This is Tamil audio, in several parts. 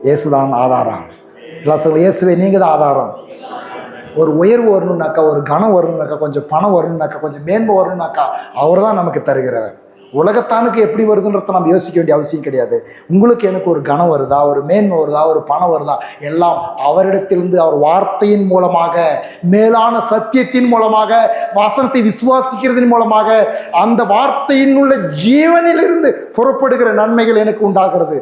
இயேசுதான் ஆதாரம். எல்லாம் சொல்ல, இயேசுவே நீங்கள் தான் ஆதாரம். ஒரு உயர்வு வரணும்னாக்கா, ஒரு கனம் வரணும்னாக்கா, கொஞ்சம் பணம் வரணும்னாக்கா, கொஞ்சம் மேன்மை வரணும்னாக்கா அவர் தான் நமக்கு தருகிறவர். உலகத்தானுக்கு எப்படி வருதுன்றத நம்ம யோசிக்க வேண்டிய அவசியம் கிடையாது. உங்களுக்கு எனக்கு ஒரு கனம் வருதா, ஒரு மேன்மை வருதா, ஒரு பணம் வருதா, எல்லாம் அவரிடத்திலிருந்து, அவர் வார்த்தையின் மூலமாக, மேலான சத்தியத்தின் மூலமாக, வசனத்தை விசுவாசிக்கிறதின் மூலமாக, அந்த வார்த்தையின் உள்ள ஜீவனிலிருந்து புறப்படுகிற நன்மைகள் எனக்கு உண்டாகிறது.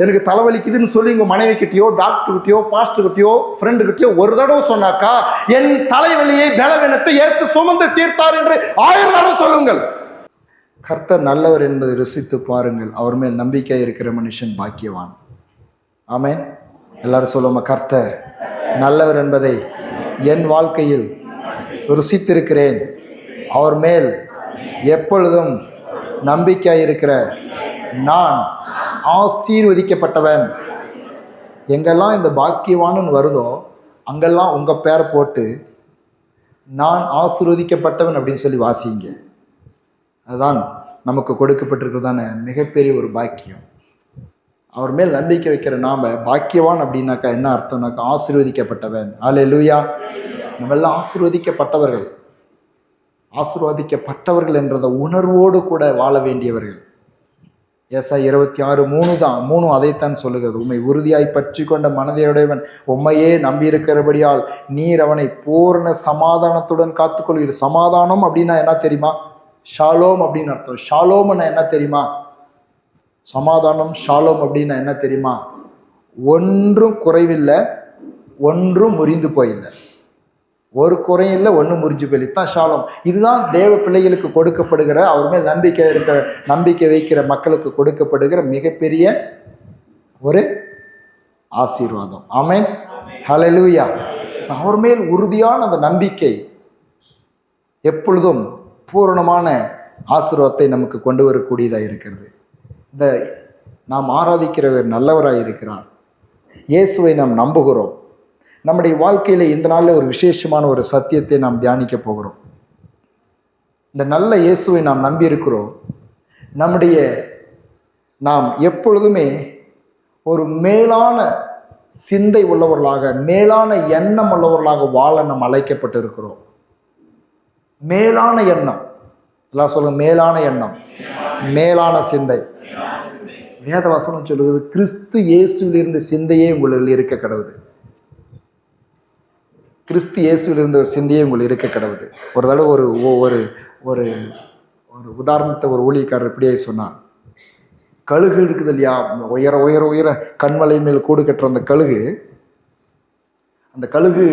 எனக்கு தலைவலிக்குதுன்னு சொல்லி உங்கள் மனைவி கிட்டேயோ, டாக்டர்கிட்டயோ, பாஸ்டர்கிட்டயோ, ஃப்ரெண்டுகிட்டயோ ஒரு தடவை சொன்னாக்கா, என் தலைவலியை பலவீனத்தை இயேசு சுமந்து தீர்த்தார் என்று 1000 தடவை சொல்லுங்கள். கர்த்தர் நல்லவர் என்பதை ருசித்து பாருங்கள். அவர் மேல் நம்பிக்கை இருக்கிற மனுஷன் பாக்கியவான். ஆமென். எல்லாரும் சொல்லுவோமா, கர்த்தர் நல்லவர் என்பதை என் வாழ்க்கையில் ருசித்திருக்கிறேன். அவர் மேல் எப்பொழுதும் நம்பிக்கை இருக்கிற நான் ஆசீர்வதிக்கப்பட்டவன். எங்கெல்லாம் இந்த பாக்கியவான்னு வருதோ அங்கெல்லாம் உங்கள் பேரை போட்டு நான் ஆசீர்வதிக்கப்பட்டவன் அப்படின்னு சொல்லி வாசிங்க. அதுதான் நமக்கு கொடுக்கப்பட்டிருக்கிறதான மிகப்பெரிய ஒரு பாக்கியம். அவர் மேல் நம்பிக்கை வைக்கிற நாம் பாக்கியவான் அப்படின்னாக்கா என்ன அர்த்தம்னாக்கா ஆசீர்வதிக்கப்பட்டவன். அல்லேலூயா. நம்ம எல்லாம் ஆசீர்வதிக்கப்பட்டவர்கள். ஆசீர்வதிக்கப்பட்டவர்கள் என்றத உணர்வோடு கூட வாழ வேண்டியவர்கள். ஏசாயா 26:3 அதைத்தான் சொல்லுகிறது. உம்மை உறுதியாய் பற்றி கொண்ட மனதையுடையவன் உம்மையே நம்பியிருக்கிறபடியால் நீர் அவனை பூர்ண சமாதானத்துடன் காத்துக்கொள்வீர். சமாதானம் அப்படின்னா என்ன தெரியுமா? ஷாலோம் அப்படின்னு அர்த்தம். ஷாலோம்னா என்ன தெரியுமா? சமாதானம் ஷாலோம் அப்படின்னா என்ன தெரியுமா? ஒன்றும் குறைவில்லை, ஒன்றும் முறிந்து போயில்லை. ஒரு குறையும் இல்லை, ஒன்றும் முறிஞ்சு போயில்தான் ஷாலோம். இதுதான் தேவ பிள்ளைகளுக்கு கொடுக்கப்படுகிற, அவர் மேல் நம்பிக்கை வைக்கிற மக்களுக்கு கொடுக்கப்படுகிற மிகப்பெரிய ஒரு ஆசீர்வாதம். ஆமென். ஹல்லேலூயா. அவர் மேல் உறுதியான அந்த நம்பிக்கை எப்பொழுதும் பூரணமான ஆசீர்வாதத்தை நமக்கு கொண்டு வரக்கூடியதாக இருக்கிறது. இந்த நாம் ஆராதிக்கிறவர் நல்லவராக இருக்கிறார். இயேசுவை நாம் நம்புகிறோம். நம்முடைய வாழ்க்கையில் இந்த நாளில் ஒரு விசேஷமான ஒரு சத்தியத்தை நாம் தியானிக்க போகிறோம். இந்த நல்ல இயேசுவை நாம் நம்பி இருக்கிறோம். நாம் எப்பொழுதுமே ஒரு மேலான சிந்தை உள்ளவர்களாக, மேலான எண்ணம் உள்ளவர்களாக வாழ நாம் அழைக்கப்பட்டு இருக்கிறோம். மேலான எண்ணம், எல்லாம் சொல்லுங்க, மேலான எண்ணம், மேலான சிந்தை. வேதவசனம் சொல்லுகிறது, கிறிஸ்து இயேசுவில் இருந்த சிந்தையே உங்களில் இருக்க கடவுது. கிறிஸ்து இயேசுவில் இருந்த ஒரு சிந்தையே உங்களுக்கு இருக்க கடவுது. ஒரு தடவை ஒரு ஒரு ஒரு ஒரு உதாரணத்தை ஒரு ஊழியக்காரர் இப்படியே சொன்னார். கழுகு இருக்குது இல்லையா, உயர உயர உயர கண்மலை மேல் கூடு கட்டுற அந்த கழுகு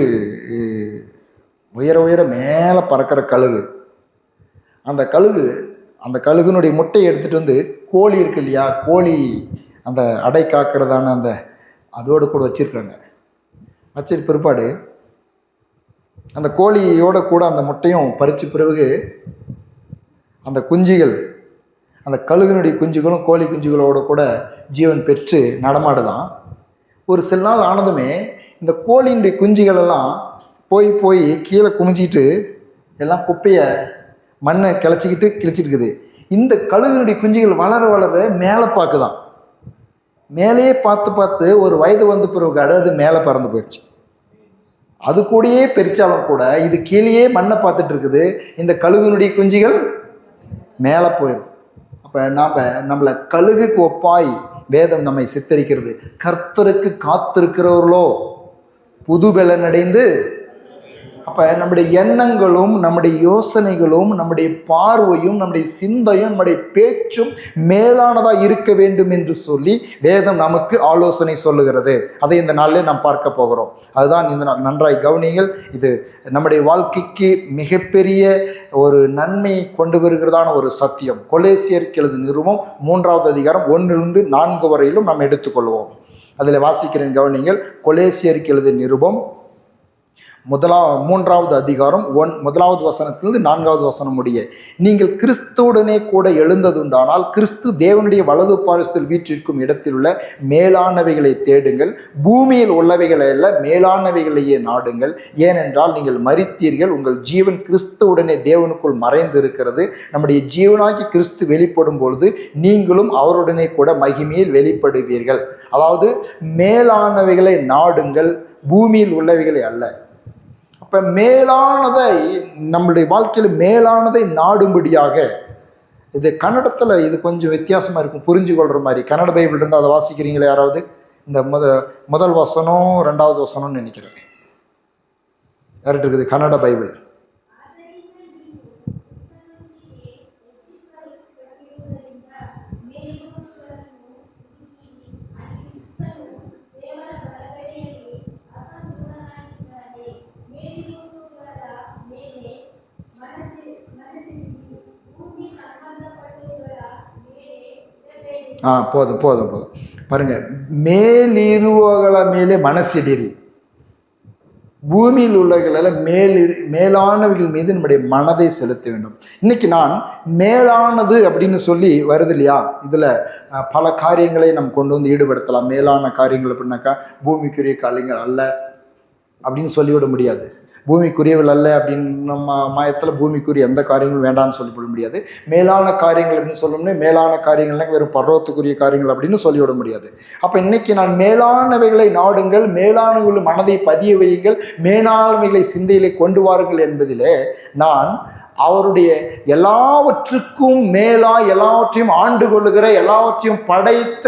உயர உயர மேலே பறக்கிற கழுகு. அந்த கழுகுனுடைய முட்டையை எடுத்துகிட்டு வந்து கோழி இருக்கு இல்லையா, கோழி அந்த அடை காக்கிறதான அதோடு கூட வச்சிருக்காங்க. வச்சிருக்க பிற்பாடு அந்த கோழியோட கூட அந்த முட்டையும் பறித்த பிறகு அந்த குஞ்சுகள், அந்த கழுகுனுடைய குஞ்சுகளும் கோழி குஞ்சுகளோடு கூட ஜீவன் பெற்று நடமாடுதான். ஒரு சில நாள் ஆனதுமே இந்த கோழியினுடைய குஞ்சுகள் எல்லாம் போய் கீழே குமிஞ்சிட்டு எல்லாம் குப்பையை மண்ணை கிழிச்சிட்டு இருக்குது. இந்த கழுகுனுடைய குஞ்சுகள் வளர வளர மேலே பார்க்குதான். மேலேயே பார்த்து ஒரு வயது வந்து பிறகு அது மேலே பறந்து போயிடுச்சு. அது கூடயே பெரிச்சாலும் கூட இது கீழேயே மண்ணை பார்த்துட்டு இருக்குது. இந்த கழுகுனுடைய குஞ்சுகள் மேலே போயிடுது. அப்போ நம்மளை கழுகுக்கு ஒப்பாய் வேதம் நம்மை சித்தரிக்கிறது. கர்த்தருக்கு காத்திருக்கிறவர்களோ புது பலன் அடைந்து. அப்போ நம்முடைய எண்ணங்களும், நம்முடைய யோசனைகளும், நம்முடைய பார்வையும், நம்முடைய சிந்தையும், நம்முடைய பேச்சும் மேலானதாக இருக்க வேண்டும் என்று சொல்லி வேதம் நமக்கு ஆலோசனை சொல்லுகிறது. அதை இந்த நாளில் நாம் பார்க்க போகிறோம். அதுதான் இந்த நாள். நன்றாய் கவனியுங்கள். இது நம்முடைய வாழ்க்கைக்கு மிகப்பெரிய ஒரு நன்மை கொண்டு வருகிறதான ஒரு சத்தியம். கொலேசியருக்கு எழுதின நிருபம் 3வது அதிகாரம் 1-4 வரையிலும் நாம் எடுத்துக்கொள்வோம். அதில் வாசிக்கிறேன், கவனியுங்கள். கொலேசியருக்கு எழுதின நிருபம் 3வது அதிகாரம் 1வது வசனத்திலிருந்து 4வது வசனம் முடிய. நீங்கள் கிறிஸ்துவுடனே கூட எழுந்ததுண்டானால் கிறிஸ்து தேவனுடைய வலது பாரிசத்தில் வீற்றிருக்கும் இடத்தில் உள்ள மேலானவைகளை தேடுங்கள், பூமியில் உள்ளவைகளை அல்ல மேலானவைகளையே நாடுங்கள். ஏனென்றால் நீங்கள் மரித்தீர்கள், உங்கள் ஜீவன் கிறிஸ்துவுடனே தேவனுக்குள் மறைந்து இருக்கிறது. நம்முடைய ஜீவனாகி கிறிஸ்து வெளிப்படும் பொழுது நீங்களும் அவருடனே கூட மகிமையில் வெளிப்படுவீர்கள். அதாவது மேலானவைகளை நாடுங்கள், பூமியில் உள்ளவைகளை அல்ல. அப்போ மேலானதை, நம்மளுடைய வாழ்க்கையில் மேலானதை நாடும்படியாக, இது கன்னடத்தில் இது கொஞ்சம் வித்தியாசமாக இருக்கும், புரிஞ்சு கொள்கிற மாதிரி. கன்னட பைபிள் இருந்தால் அதை வாசிக்கிறீங்களா யாராவது? இந்த முதல் வசனம் 2வது வசனம்னு நினைக்கிறேன். யார்கிட்ட இருக்குது கன்னட பைபிள்? போதும் போதும் போதும். பாருங்க, மேலிருவகள மேலே மனசிடிரி, பூமியில் உள்ளவர்கள மேலானவர்கள் மீது நம்முடைய மனதை செலுத்த வேண்டும். இன்னைக்கு நான் மேலானது அப்படின்னு சொல்லி வருது இல்லையா, இதுல பல காரியங்களை நம்ம கொண்டு வந்து ஈடுபடுத்தலாம். மேலான காரியங்கள் அப்படின்னாக்கா பூமிக்குரிய காரியங்கள் அல்ல அப்படின்னு சொல்லிவிட முடியாது. பூமிக்குரியவள் அல்ல அப்படின்னு நம்ம மாயத்தில் பூமிக்குரிய எந்த காரியங்களும் வேண்டாம்னு சொல்லிவிட முடியாது. மேலான காரியங்கள் அப்படின்னு சொல்லணும்னே மேலான காரியங்கள்லாம் வெறும் பர்வத்துக்குரிய காரியங்கள் அப்படின்னு சொல்லிவிட முடியாது. அப்போ இன்னைக்கு நான் மேலானவைகளை நாடுங்கள், மேலானவைகள் மனதை பதிய வையுங்கள், மேலானவைகளை சிந்தையிலே கொண்டு வாருங்கள் என்பதிலே நான் அவருடைய எல்லாவற்றுக்கும் மேலா, எல்லாவற்றையும் ஆண்டு கொள்ளுகிற, எல்லாவற்றையும் படைத்த,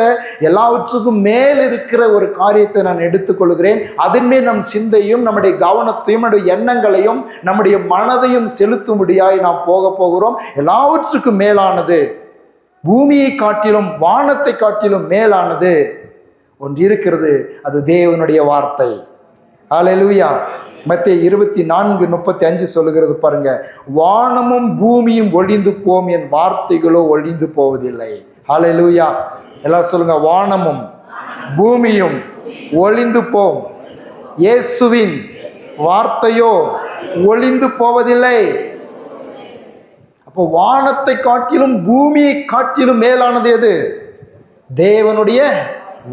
எல்லாவற்றுக்கும் மேல் இருக்கிற ஒரு காரியத்தை நான் எடுத்துக்கொள்கிறேன். அதன்மே நம் சிந்தையும் நம்முடைய கவனத்தையும் நம்முடைய எண்ணங்களையும் நம்முடைய மனதையும் செலுத்தும்படியாய் நாம் போகிறோம். எல்லாவற்றுக்கும் மேலானது, பூமியை காட்டிலும் வானத்தை காட்டிலும் மேலானது ஒன்று இருக்கிறது. அது தேவனுடைய வார்த்தை. ஹல்லேலூயா. மத்தேயு 24:35 சொல்லுகிறது பாருங்க, வானமும் பூமியும் ஒழிந்து போம், என் வார்த்தைகளோ ஒழிந்து போவதில்லை. ஹல்லேலூயா. எல்லாம் சொல்லுங்க, வானமும் பூமியும் ஒழிந்து போம், இயேசுவின் வார்த்தையோ ஒழிந்து போவதில்லை. அப்போ வானத்தை காட்டிலும் பூமியை காட்டிலும் மேலானது எது? தேவனுடைய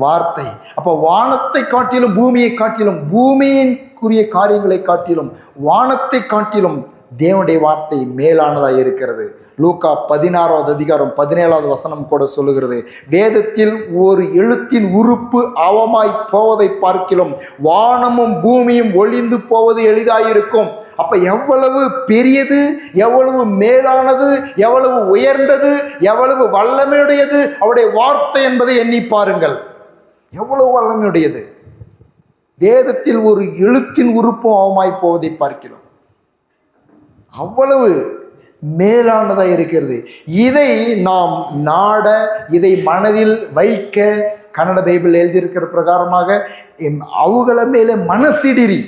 வார்த்தை. அப்போ வானத்தை காட்டிலும் பூமியை காட்டிலும், பூமியின்குரிய காரியங்களை காட்டிலும் வானத்தை காட்டிலும் தேவனுடைய வார்த்தை மேலானதாக இருக்கிறது. லூக்கா 16:17 கூட சொல்லுகிறது, வேதத்தில் ஒரு எழுத்தின் உறுப்பு அவமாய் போவதை பார்க்கிலும் வானமும் பூமியும் ஒழிந்து போவது எளிதாயிருக்கும். அப்ப எவ்வளவு பெரியது, எவ்வளவு மேலானது, எவ்வளவு உயர்ந்தது, எவ்வளவு வல்லமையுடையது அவருடைய வார்த்தை என்பதை எண்ணி பாருங்கள். எவ்வளவு வல்லமையுடையது. வேதத்தில் ஒரு எழுத்தின் உறுப்பும் அவமாய் போவதை பார்க்கிறோம். அவ்வளவு மேலானதா இருக்கிறது. இதை நாம் நாட, இதை மனதில் வைக்க, கன்னட பைபிள் எழுதியிருக்கிற பிரகாரமாக அவங்கள மேலே மனசிடிரி,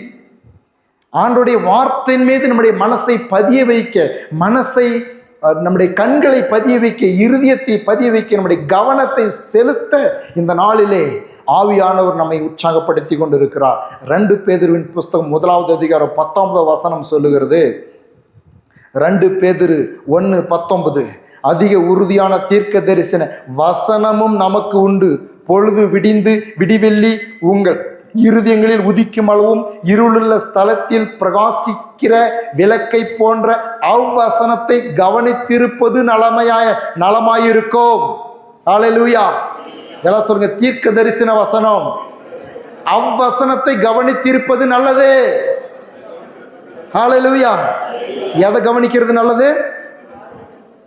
ஆண்டோடைய வார்த்தையின் மீது நம்முடைய மனசை பதிய வைக்க, மனசை நம்முடைய கண்களை பதிய வைக்க, இருதயத்தை பதிய வைக்க, நம்முடைய கவனத்தை செலுத்த இந்த நாளிலே ஆவியானவர் நம்மை உற்சாகப்படுத்தி கொண்டிருக்கிறார். 2 பேதுருவின் புஸ்தகம் 1:10 சொல்லுகிறது, 2 பேதுரு 1:19, அதிக உறுதியான தீர்க்க தரிசன வசனமும் நமக்கு உண்டு, பொழுது விடிந்து விடிவெள்ளி உங்கள் இருதயங்களில் உதிக்கும் அளவும் இருளுள்ள ஸ்தலத்தில் பிரகாசிக்கிற விளக்கை போன்ற அவ்வசனத்தை கவனித்திருப்பது நலமாயிருக்கும். ஹல்லேலூயா. எல்லாம் சொல்லுங்க, தீர்க்க தரிசன வசனம், அவ்வசனத்தை கவனித்திருப்பது நல்லது. ஹல்லேலூயா. எதை கவனிக்கிறது நல்லது?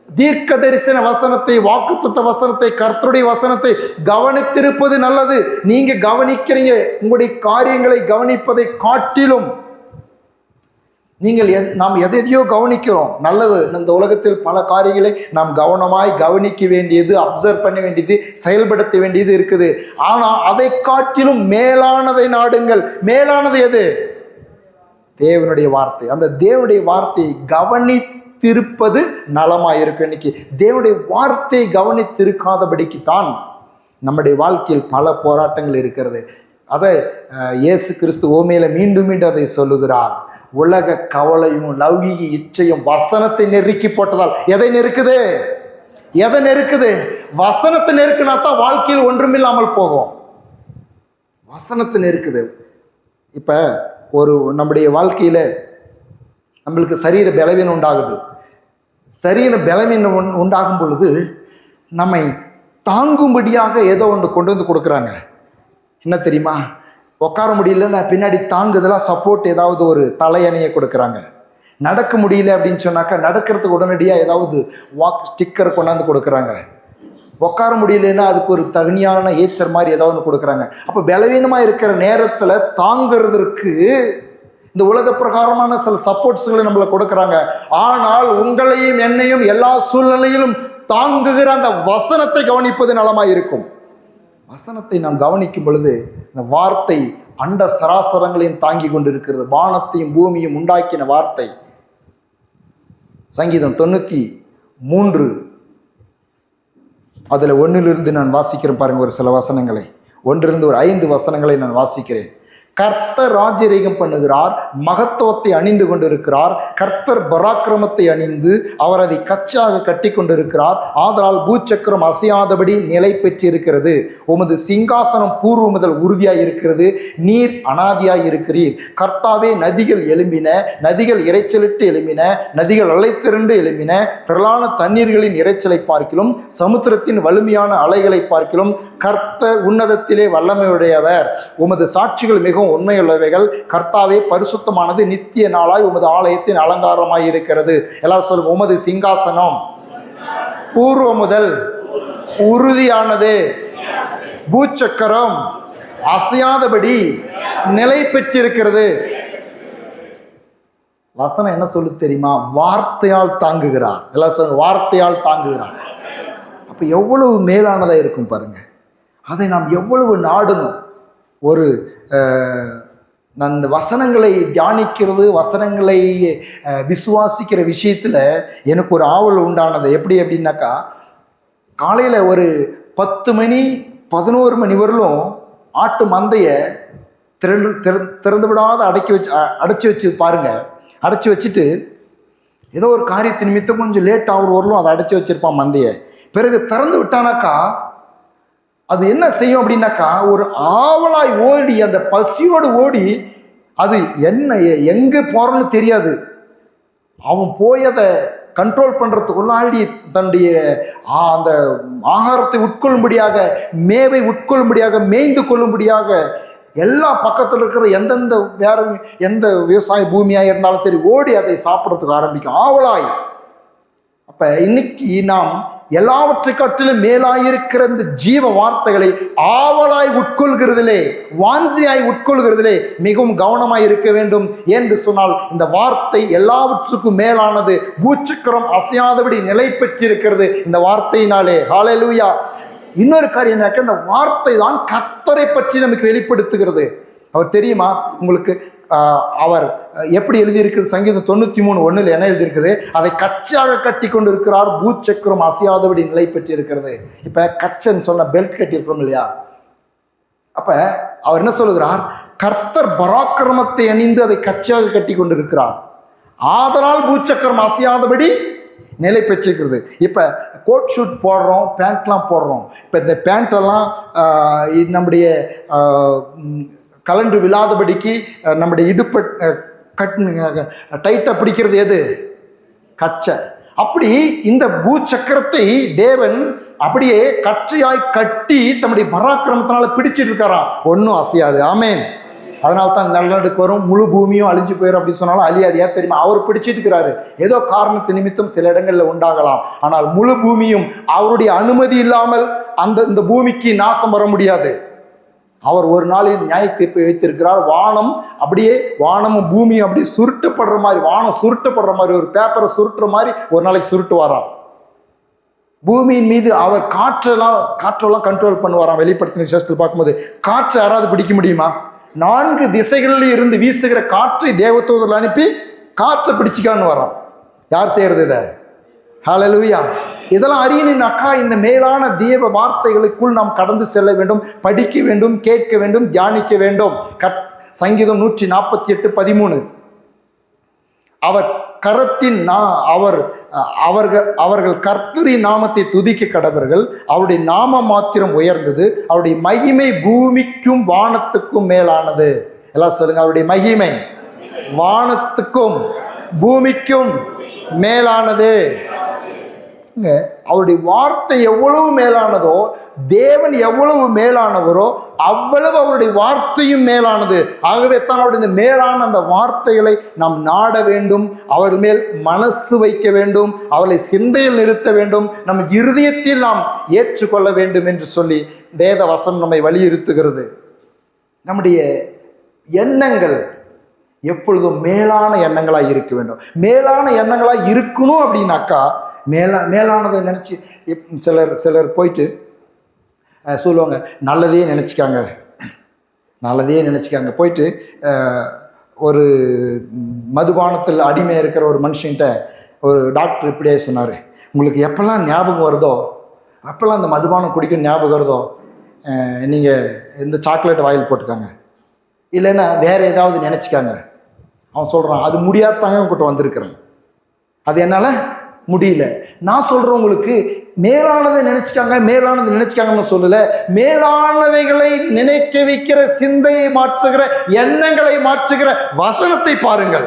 தீர்க்க தரிசன வசனத்தை, வாக்குத்தத்த வசனத்தை, கர்த்தருடைய வசனத்தை கவனித்திருப்பது நல்லது. நீங்க கவனிக்கிறீங்க, உங்களுடைய காரியங்களை கவனிப்பதை காட்டிலும் நாம் எதையோ கவனிக்கிறோம், நல்லது. இந்த உலகத்தில் பல காரியங்களை நாம் கவனமாய் கவனிக்க வேண்டியது, அப்சர்வ் பண்ண வேண்டியது, செயல்படுத்த வேண்டியது இருக்குது. ஆனால் அதை காட்டிலும் மேலானதை நாடுங்கள். மேலானது எது? தேவனுடைய வார்த்தை. அந்த தேவனுடைய வார்த்தையை கவனித்திருப்பது நலமாயிருக்கு. இன்னைக்கு தேவனுடைய வார்த்தையை கவனித்திருக்காதபடிக்கு தான் நம்முடைய வாழ்க்கையில் பல போராட்டங்கள் இருக்கிறது. அதை இயேசு கிறிஸ்து ஓமையில மீண்டும் மீண்டும் அதை சொல்லுகிறார். உலக கவலையும் லௌகீக இச்சையும் வசனத்தை நெருக்கி போட்டதால். எதை நெருக்குது? எதை நெருக்குது? வசனத்தை நெருக்குனா தான் வாழ்க்கையில் ஒன்றுமில்லாமல் போகும். வசனத்தை நெருக்குது. இப்ப நம்முடைய வாழ்க்கையில நம்மளுக்கு சரீர பலவீனம் உண்டாகுது. சரீர பலவீனம் உண்டாகும் பொழுது நம்மை தாங்கும்படியாக ஏதோ ஒன்று கொண்டு வந்து கொடுக்குறாங்க. என்ன தெரியுமா? உட்கார முடியலன்னா பின்னாடி தாங்குதலாக சப்போர்ட் ஏதாவது ஒரு தலையணையை கொடுக்குறாங்க. நடக்க முடியல அப்படின்னு சொன்னாக்கா நடக்கிறதுக்கு உடனடியாக ஏதாவது வாக் ஸ்டிக்கர் கொண்டாந்து கொடுக்குறாங்க. உட்கார முடியலன்னா அதுக்கு ஒரு தகுதியான ஏச்சர் மாதிரி ஏதாவது ஒன்று கொடுக்குறாங்க. அப்போ பலவீனமாக இருக்கிற நேரத்தில் தாங்கிறதுக்கு இந்த உலக பிரகாரமான சில சப்போர்ட்ஸ்களை நம்மளை கொடுக்குறாங்க. ஆனால் உங்களையும் என்னையும் எல்லா சூழ்நிலையிலும் தாங்குகிற அந்த வசனத்தை கவனிப்பது நலமாக இருக்கும். வசனத்தை நாம் கவனிக்கும் பொழுது இந்த வார்த்தை அண்ட சராசரங்களையும் தாங்கி கொண்டிருக்கிறது. வானத்தையும் பூமியும் உண்டாக்கின வார்த்தை. சங்கீதம் 93 அதில் 1 நான் வாசிக்கிறேன் பாருங்க. ஒரு சில வசனங்களை 1 ஒரு 5 வசனங்களை நான் வாசிக்கிறேன். கர்த்தர் ராஜரீகம் பண்ணுகிறார், மகத்துவத்தை அணிந்து கொண்டிருக்கிறார். கர்த்தர் பராக்கிரமத்தை அணிந்து அவர் அதை கச்சாக கட்டி கொண்டிருக்கிறார். ஆதலால் பூச்சக்கரம் அசையாதபடி நிலை பெற்றிருக்கிறது. உமது சிங்காசனம் பூர்வ முதல் உறுதியாய் இருக்கிறது. நீர் அனாதியாய் இருக்கிறீர். கர்த்தாவே, நதிகள் எழும்பின, நதிகள் இறைச்சலிட்டு எழும்பின, நதிகள் அலைத்திரண்டு எழும்பின. திரளான தண்ணீர்களின் இறைச்சலை பார்க்கிலும் சமுத்திரத்தின் வலிமையான அலைகளை பார்க்கிலும் கர்த்தர் உன்னதத்திலே வல்லமையுடையவர். உமது சாட்சிகள் மிகவும் உண்மையுள்ளவைகள். கர்த்தாவே, பரிசுத்தமானது நித்திய நாளாய் உமது ஆலயத்தின் அலங்காரமாய் இருக்கிறது. எல்லாரும் சொல்லுங்க. உமது சிங்காசனம் பூர்வ முதல் உறுதியானது, பூச்சக்கரம் அசையாதபடி நிலை பெற்றிருக்கிறது. வசனம் என்ன சொல்லு தெரியுமா? வார்த்தையால் தாங்குகிறார். எல்லாம் சொல்லுங்க, வார்த்தையால் தாங்குகிறார். அப்ப எவ்வளவு மேலானதா இருக்கும் பாருங்க. அதை நாம் எவ்வளவு நாடணும். ஒரு நான் இந்த வசனங்களை தியானிக்கிறது, வசனங்களை விசுவாசிக்கிற விஷயத்தில் எனக்கு ஒரு ஆவல் உண்டானது. எப்படி அப்படின்னாக்கா, காலையில் ஒரு 10 மணி 11 மணி வரலும் ஆட்டு மந்தையை திறந்து விடாத அடைச்சி வச்சு பாருங்க. அடைச்சி வச்சுட்டு ஏதோ ஒரு காரியத்தின் நிமித்தம் கொஞ்சம் லேட் ஆகுற வரலும் அதை அடைச்சி வச்சிருப்பான் மந்தையை. பிறகு திறந்து விட்டானாக்கா அது என்ன செய்யும் அப்படின்னாக்கா, ஒரு ஆவலாய் ஓடி, அந்த பசியோடு ஓடி, அது என்ன எங்கே போறன்னு தெரியாது. அவன் போய் அதை கண்ட்ரோல் பண்ணுறதுக்குள்ளாடி தன்னுடைய அந்த ஆகாரத்தை உட்கொள்ளும்படியாக, மேவை உட்கொள்ளும்படியாக, மேய்ந்து கொள்ளும்படியாக எல்லா பக்கத்தில் இருக்கிற எந்த விவசாய பூமியாக இருந்தாலும் சரி ஓடி அதை சாப்பிட்றதுக்கு ஆரம்பிக்கும் ஆவலாய். அப்போ இன்னைக்கு நாம் எல்லாவற்றை காட்டிலும் மேலாயிருக்கிற இந்த ஜீவ வார்த்தைகளை ஆவலாய் உட்கொள்கிறதிலே, வாஞ்சியாய் உட்கொள்கிறதிலே மிகவும் கவனமாய் இருக்க வேண்டும். என்று சொன்னால் இந்த வார்த்தை எல்லாவற்றுக்கும் மேலானது. பூச்சக்கரம் அசையாதபடி நிலை பெற்றிருக்கிறது இந்த வார்த்தையினாலே. ஹல்லேலூயா. இன்னொரு காரியம் என்னக்கா, இந்த வார்த்தை தான் கர்த்தரை பற்றி நமக்கு வெளிப்படுத்துகிறது. அவர் தெரியுமா உங்களுக்கு? அவர் எப்படி எழுதியிருக்கிறது? சங்கீதம் 93:1 என்ன எழுதியிருக்குது? அதை கச்சாக கட்டி கொண்டு இருக்கிறார், பூச்சக்கரம் அசையாதபடி நிலை பெற்று இருக்கிறது. இப்ப கச்சன்னு சொன்ன பெல்ட் கட்டி இருக்கிறோம் இல்லையா? அப்ப அவர் என்ன சொல்லுகிறார்? கர்த்தர் பராக்கிரமத்தை அணிந்து அதை கச்சாக கட்டி கொண்டு இருக்கிறார். ஆதலால் பூச்சக்கரம் அசையாதபடி நிலை பெற்றிருக்கிறது. இப்போ கோட் ஷூட் போடுறோம், பேண்ட்லாம் போடுறோம். இப்போ இந்த பேண்ட்டெல்லாம் நம்முடைய கலண்டு விழாதபடிக்கு நம்முடைய இடுப்பை டைட்டாக பிடிக்கிறது எது? கச்சை. அப்படி இந்த பூச்சக்கரத்தை தேவன் அப்படியே கச்சையாய் கட்டி தம்முடைய பராக்கிரமத்தினால பிடிச்சிட்டு இருக்காராம். ஒன்றும் அசையாது. ஆமேன். அதனால தான் நிலநடுக்கு வரும், முழு பூமியும் அழிஞ்சு போயிடும் அப்படின்னு சொன்னாலும் அழியாது. ஏன் தெரியுமா? அவர் பிடிச்சிட்டு இருக்கிறாரு. ஏதோ காரணத்து நிமித்தம் சில இடங்களில் உண்டாகலாம், ஆனால் முழு பூமியும் அவருடைய அனுமதி இல்லாமல் இந்த பூமிக்கு நாசம் வர முடியாது. அவர் ஒரு நாளில் நியாய தீர்ப்பை வைத்திருக்கிறார். வானமும் பூமியும் அப்படியே சுருட்டப்படுற மாதிரி, வானம் சுருட்டப்படுற மாதிரி, ஒரு பேப்பரை சுருட்டுற மாதிரி ஒரு நாளைக்கு சுருட்டுவாராம். பூமியின் மீது அவர் காற்றெல்லாம் கண்ட்ரோல் பண்ணுவாராம். வெளிப்படுத்தின விசேஷத்தில் பார்க்கும்போது காற்றை யாராவது பிடிக்க முடியுமா? 4 திசைகளில் இருந்து வீசுகிற காற்றை தேவதூதர்கள் அனுப்பி காற்றை பிடிச்சிக்கான்னு வரோம். யார் செய்யறது இதை? ஹல்லேலூயா. இதெல்லாம் அறியணும்னாக்கா இந்த மேலான தேவ வார்த்தைகளுக்குள் நாம் கடந்து செல்ல வேண்டும், படிக்க வேண்டும், கேட்க வேண்டும், தியானிக்க வேண்டும். சங்கீதம் 148:13 அவர் கரத்தின் அவர்கள் கர்த்தரின் நாமத்தை துதிக்க கடவர்கள். அவருடைய நாமம் மாத்திரம் உயர்ந்தது, அவருடைய மகிமை பூமிக்கும் வானத்துக்கும் மேலானது. எல்லாம் சொல்லுங்க, அவருடைய மகிமை வானத்துக்கும் பூமிக்கும் மேலானது. அவருடைய வார்த்தை எவ்வளவு மேலானதோ, தேவன் எவ்வளவு மேலானவரோ அவ்வளவு அவருடைய வார்த்தையும் மேலானது. ஆகவே தான் அவருடைய இந்த மேலான அந்த வார்த்தைகளை நாம் நாட வேண்டும், அவர்கள் மேல் மனசு வைக்க வேண்டும், அவர்களை சிந்தையில் நிறுத்த வேண்டும், நம் இருதயத்தில் நாம் ஏற்றுக்கொள்ள வேண்டும் என்று சொல்லி வேத வசனம் நம்மை வலியுறுத்துகிறது. நம்முடைய எண்ணங்கள் எப்பொழுதும் மேலான எண்ணங்களாக இருக்க வேண்டும். மேலான எண்ணங்களாக இருக்கணும் அப்படின்னாக்கா மேலானதை நினச்சி சிலர் போயிட்டு சொல்லுவாங்க, நல்லதே நினச்சிக்காங்க. போயிட்டு ஒரு மதுபானத்தில் அடிமையாக இருக்கிற ஒரு மனுஷன்கிட்ட ஒரு டாக்டர் இப்படியே சொன்னார், உங்களுக்கு எப்போல்லாம் ஞாபகம் வருதோ, அப்போல்லாம் அந்த மதுபானம் குடிக்க ஞாபகம் வருதோ, நீங்கள் இந்த சாக்லேட் வாயில் போட்டுக்காங்க, இல்லைன்னா வேறு ஏதாவது நினச்சிக்காங்க. அவன் சொல்கிறான், அது முடியாதாங்க உங்ககிட்ட வந்திருக்கிறேன், அது என்னால் முடியல. நான் சொல்கிறேன், உங்களுக்கு மேலானதை நினைச்சுக்காங்கன்னு சொல்லல, மேலானவைகளை நினைக்க வைக்கிற, சிந்தையை மாற்றுகிற, எண்ணங்களை மாற்றுகிற வசனத்தை பாருங்கள்.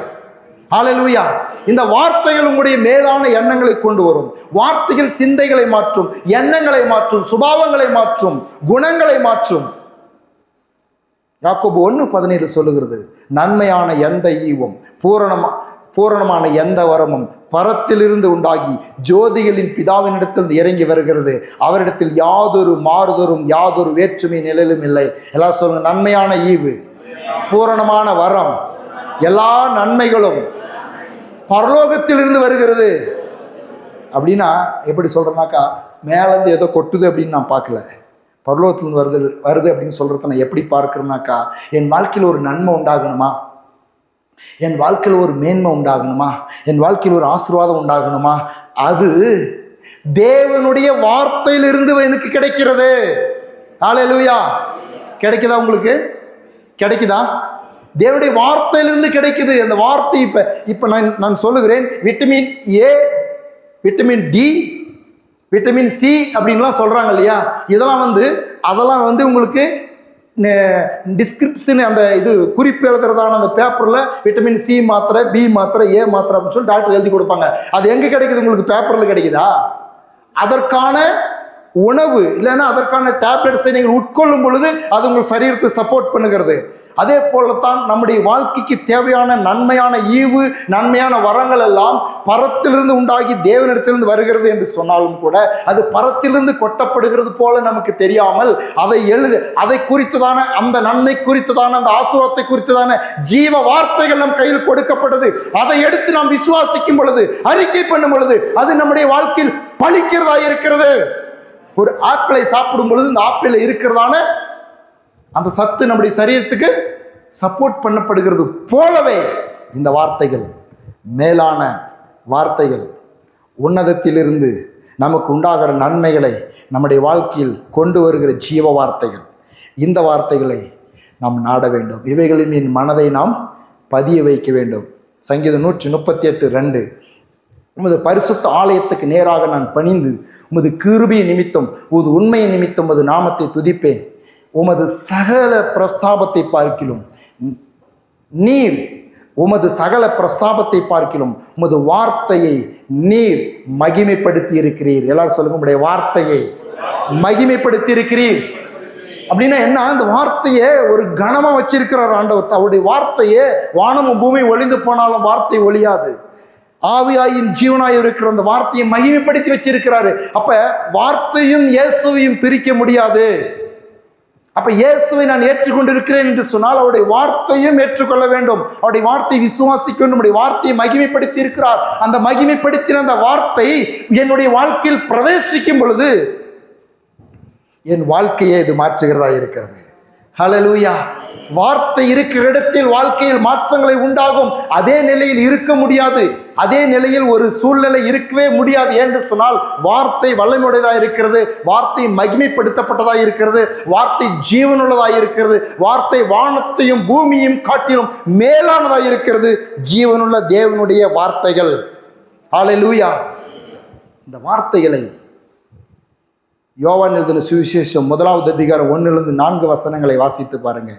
ஹல்லேலூயா. இந்த வார்த்தைகள் உங்களுடைய மேலான எண்ணங்களை கொண்டு வரும். வார்த்தைகள் சிந்தைகளை மாற்றும், எண்ணங்களை மாற்றும், சுபாவங்களை மாற்றும், குணங்களை மாற்றும். யாக்கோபு 1:17 சொல்லுகிறது, நன்மையான எந்த ஈவும் பூரணமான எந்த வரமும் பரத்திலிருந்து உண்டாகி ஜோதிகளின் பிதாவினிடத்தில் இறங்கி வருகிறது, அவரிடத்தில் யாதொரு மாறுதலும் யாதொரு வேற்றுமை நிலையிலும் இல்லை. எல்லாம் சொல்லுங்க, நன்மையான ஈவு, பூரணமான வரம், எல்லா நன்மைகளும் பரலோகத்திலிருந்து வருகிறது. அப்படின்னா எப்படி சொல்றேன்னாக்கா, மேலேருந்து ஏதோ கொட்டுது அப்படின்னு நான் பார்க்கல, பரலோகத்திலிருந்து வருது அப்படின்னு சொல்றத நான் எப்படி பார்க்கிறேன்னாக்கா, என் வாழ்க்கையில் ஒரு நன்மை உண்டாகணுமா, என் வாழ்க்கையில் ஒரு மேன்மை உண்டாகணுமா, என் வாழ்க்கையில் ஒரு ஆசீர்வாதம் உண்டாகணுமா, அது தேவனுடைய வார்த்தையிலிருந்து எனக்கு கிடைக்கிறது. ஹல்லேலூயா. கிடைக்குதா? உங்களுக்கு கிடைக்குதா? தேவனுடைய வார்த்தையிலிருந்து கிடைக்குது. அந்த வார்த்தை இப்ப நான் சொல்லுகிறேன், vitamin A, vitamin D, vitamin C அப்படின்லாம் சொல்றாங்க இல்லையா, அதெல்லாம் வந்து உங்களுக்கு டிஸ்கிரிப்ஷன், அந்த இது குறிப்பு எழுதுறதான அந்த பேப்பரில் விட்டமின் சி மாத்திரை, பி மாத்திரை, ஏ மாத்திரை அப்படின்னு சொல்லி டாக்டர் எழுதி கொடுப்பாங்க. அது எங்கே கிடைக்குது? உங்களுக்கு பேப்பரில் கிடைக்குதா? அதற்கான உணவு இல்லைன்னா அதற்கான டேப்லெட்ஸை நீங்கள் உட்கொள்ளும் பொழுது அது உங்கள் சரீரத்தை சப்போர்ட் பண்ணுகிறது. அதே போலத்தான் நம்முடைய வாழ்க்கைக்கு தேவையான நன்மையான ஈவு, நன்மையான வரங்கள் எல்லாம் பரத்திலிருந்து உண்டாகி தேவனிடத்திலிருந்து வருகிறது என்று சொன்னாலும் கூட அது பரத்திலிருந்து கொட்டப்படுகிறது போல நமக்கு தெரியாமல், அதை குறித்ததான அந்த நன்மை குறித்ததான அந்த ஆசீர்வாதத்தை குறித்ததான ஜீவ வார்த்தைகள் நம் கையில் கொடுக்கப்படுது. அதை எடுத்து நாம் விசுவாசிக்கும் பொழுது, அறிக்கை பண்ணும் பொழுது அது நம்முடைய வாழ்க்கையில் பலிக்கிறதா இருக்கிறது. ஒரு ஆப்பிளை சாப்பிடும் பொழுது இந்த ஆப்பிள் இருக்கிறதான அந்த சத்து நம்முடைய சரீரத்துக்கு சப்போர்ட் பண்ணப்படுகிறது போலவே இந்த வார்த்தைகள், மேலான வார்த்தைகள், உன்னதத்திலிருந்து நமக்கு உண்டாகிற நன்மைகளை நம்முடைய வாழ்க்கையில் கொண்டு வருகிற ஜீவ வார்த்தைகள், இந்த வார்த்தைகளை நாம் நாட வேண்டும். இவைகளின் என் மனதை நாம் பதிய வைக்க வேண்டும். சங்கீதம் 138:2, உமது பரிசுத்த ஆலயத்துக்கு நேராக நான் பணிந்து உமது கிருபை நிமித்தம் உமது உண்மை நிமித்தம் உமது நாமத்தை துதிப்பேன். உமது சகல பிரஸ்தாபத்தை பார்க்கிலும் நீர், உமது சகல பிரஸ்தாபத்தை பார்க்கிலும் உமது வார்த்தையை நீர் மகிமைப்படுத்தி இருக்கிறீர். எல்லாரும் சொல்லுங்க, உங்களுடைய வார்த்தையை மகிமைப்படுத்தி இருக்கிறீர். அப்படின்னா என்ன? அந்த வார்த்தையை ஒரு கனமா வச்சிருக்கிறார் ஆண்டவர். அவருடைய வார்த்தையே வானமும் பூமி ஒளிந்து போனாலும் வார்த்தை ஒளியாது. ஆவியாயும் ஜீவனாயும் இருக்கிற அந்த வார்த்தையை மகிமைப்படுத்தி வச்சிருக்கிறாரு. அப்ப வார்த்தையும் இயேசுவையும் பிரிக்க முடியாது. அப்ப இயேசுவை நான் ஏற்றுக்கொண்டிருக்கிறேன் என்று சொன்னால் அவருடைய வார்த்தையும் ஏற்றுக்கொள்ள வேண்டும். அவருடைய வார்த்தையை விசுவாசிக்க வேண்டும். நம்முடைய வார்த்தையை மகிமைப்படுத்தி இருக்கிறார். அந்த மகிமைப்படுத்தின அந்த வார்த்தை என்னுடைய வாழ்க்கையில் பிரவேசிக்கும் பொழுது என் வாழ்க்கையை இது மாற்றுகிறதா இருக்கிறது. ஹல்லேலூயா. வார்த்தை இருக்கிற இடத்தில் வாழ்க்கையில் மாற்றங்களை உண்டாகும். அதே நிலையில் இருக்க முடியாது. அதே நிலையில் ஒரு சூழ்நிலை இருக்கவே முடியாது என்று சொன்னால் வார்த்தை வல்லமையுடையதாக இருக்கிறது, வார்த்தை மகிமைப்படுத்தப்பட்டதாக இருக்கிறது, வார்த்தை ஜீவனுள்ளதாக இருக்கிறது, வார்த்தை வானத்தையும் பூமியையும் காட்டிலும் மேலானதாக இருக்கிறது. ஜீவனுள்ள தேவனுடைய வார்த்தைகள். ஹல்லேலூயா. இந்த வார்த்தைகளை யோவான் எழுதின சுவிசேஷம் 1வது அதிகாரம் 1-4 வசனங்களை வாசித்து பாருங்க.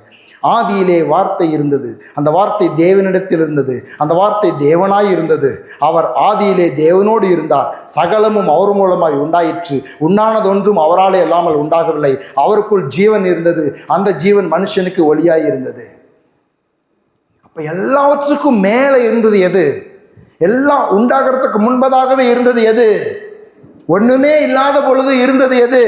ஆதியிலே வார்த்தை இருந்தது, அந்த வார்த்தை தேவனிடத்தில் இருந்தது, அந்த வார்த்தை தேவனாய் இருந்தது, அவர் ஆதியிலே தேவனோடு இருந்தார், சகலமும் அவர் மூலமாய் உண்டாயிற்று, உண்டானதொன்றும் அவராலே இல்லாமல் உண்டாகவில்லை, அவருக்குள் ஜீவன் இருந்தது, அந்த ஜீவன் மனுஷனுக்கு ஒளியாய் இருந்தது. அப்ப எல்லாவற்றுக்கும் மேலே இருந்தது எது? எல்லாம் உண்டாகிறதுக்கு முன்பதாகவே இருந்தது எது? ஒண்ணுமே இல்லாத பொழுது இருந்தது எது?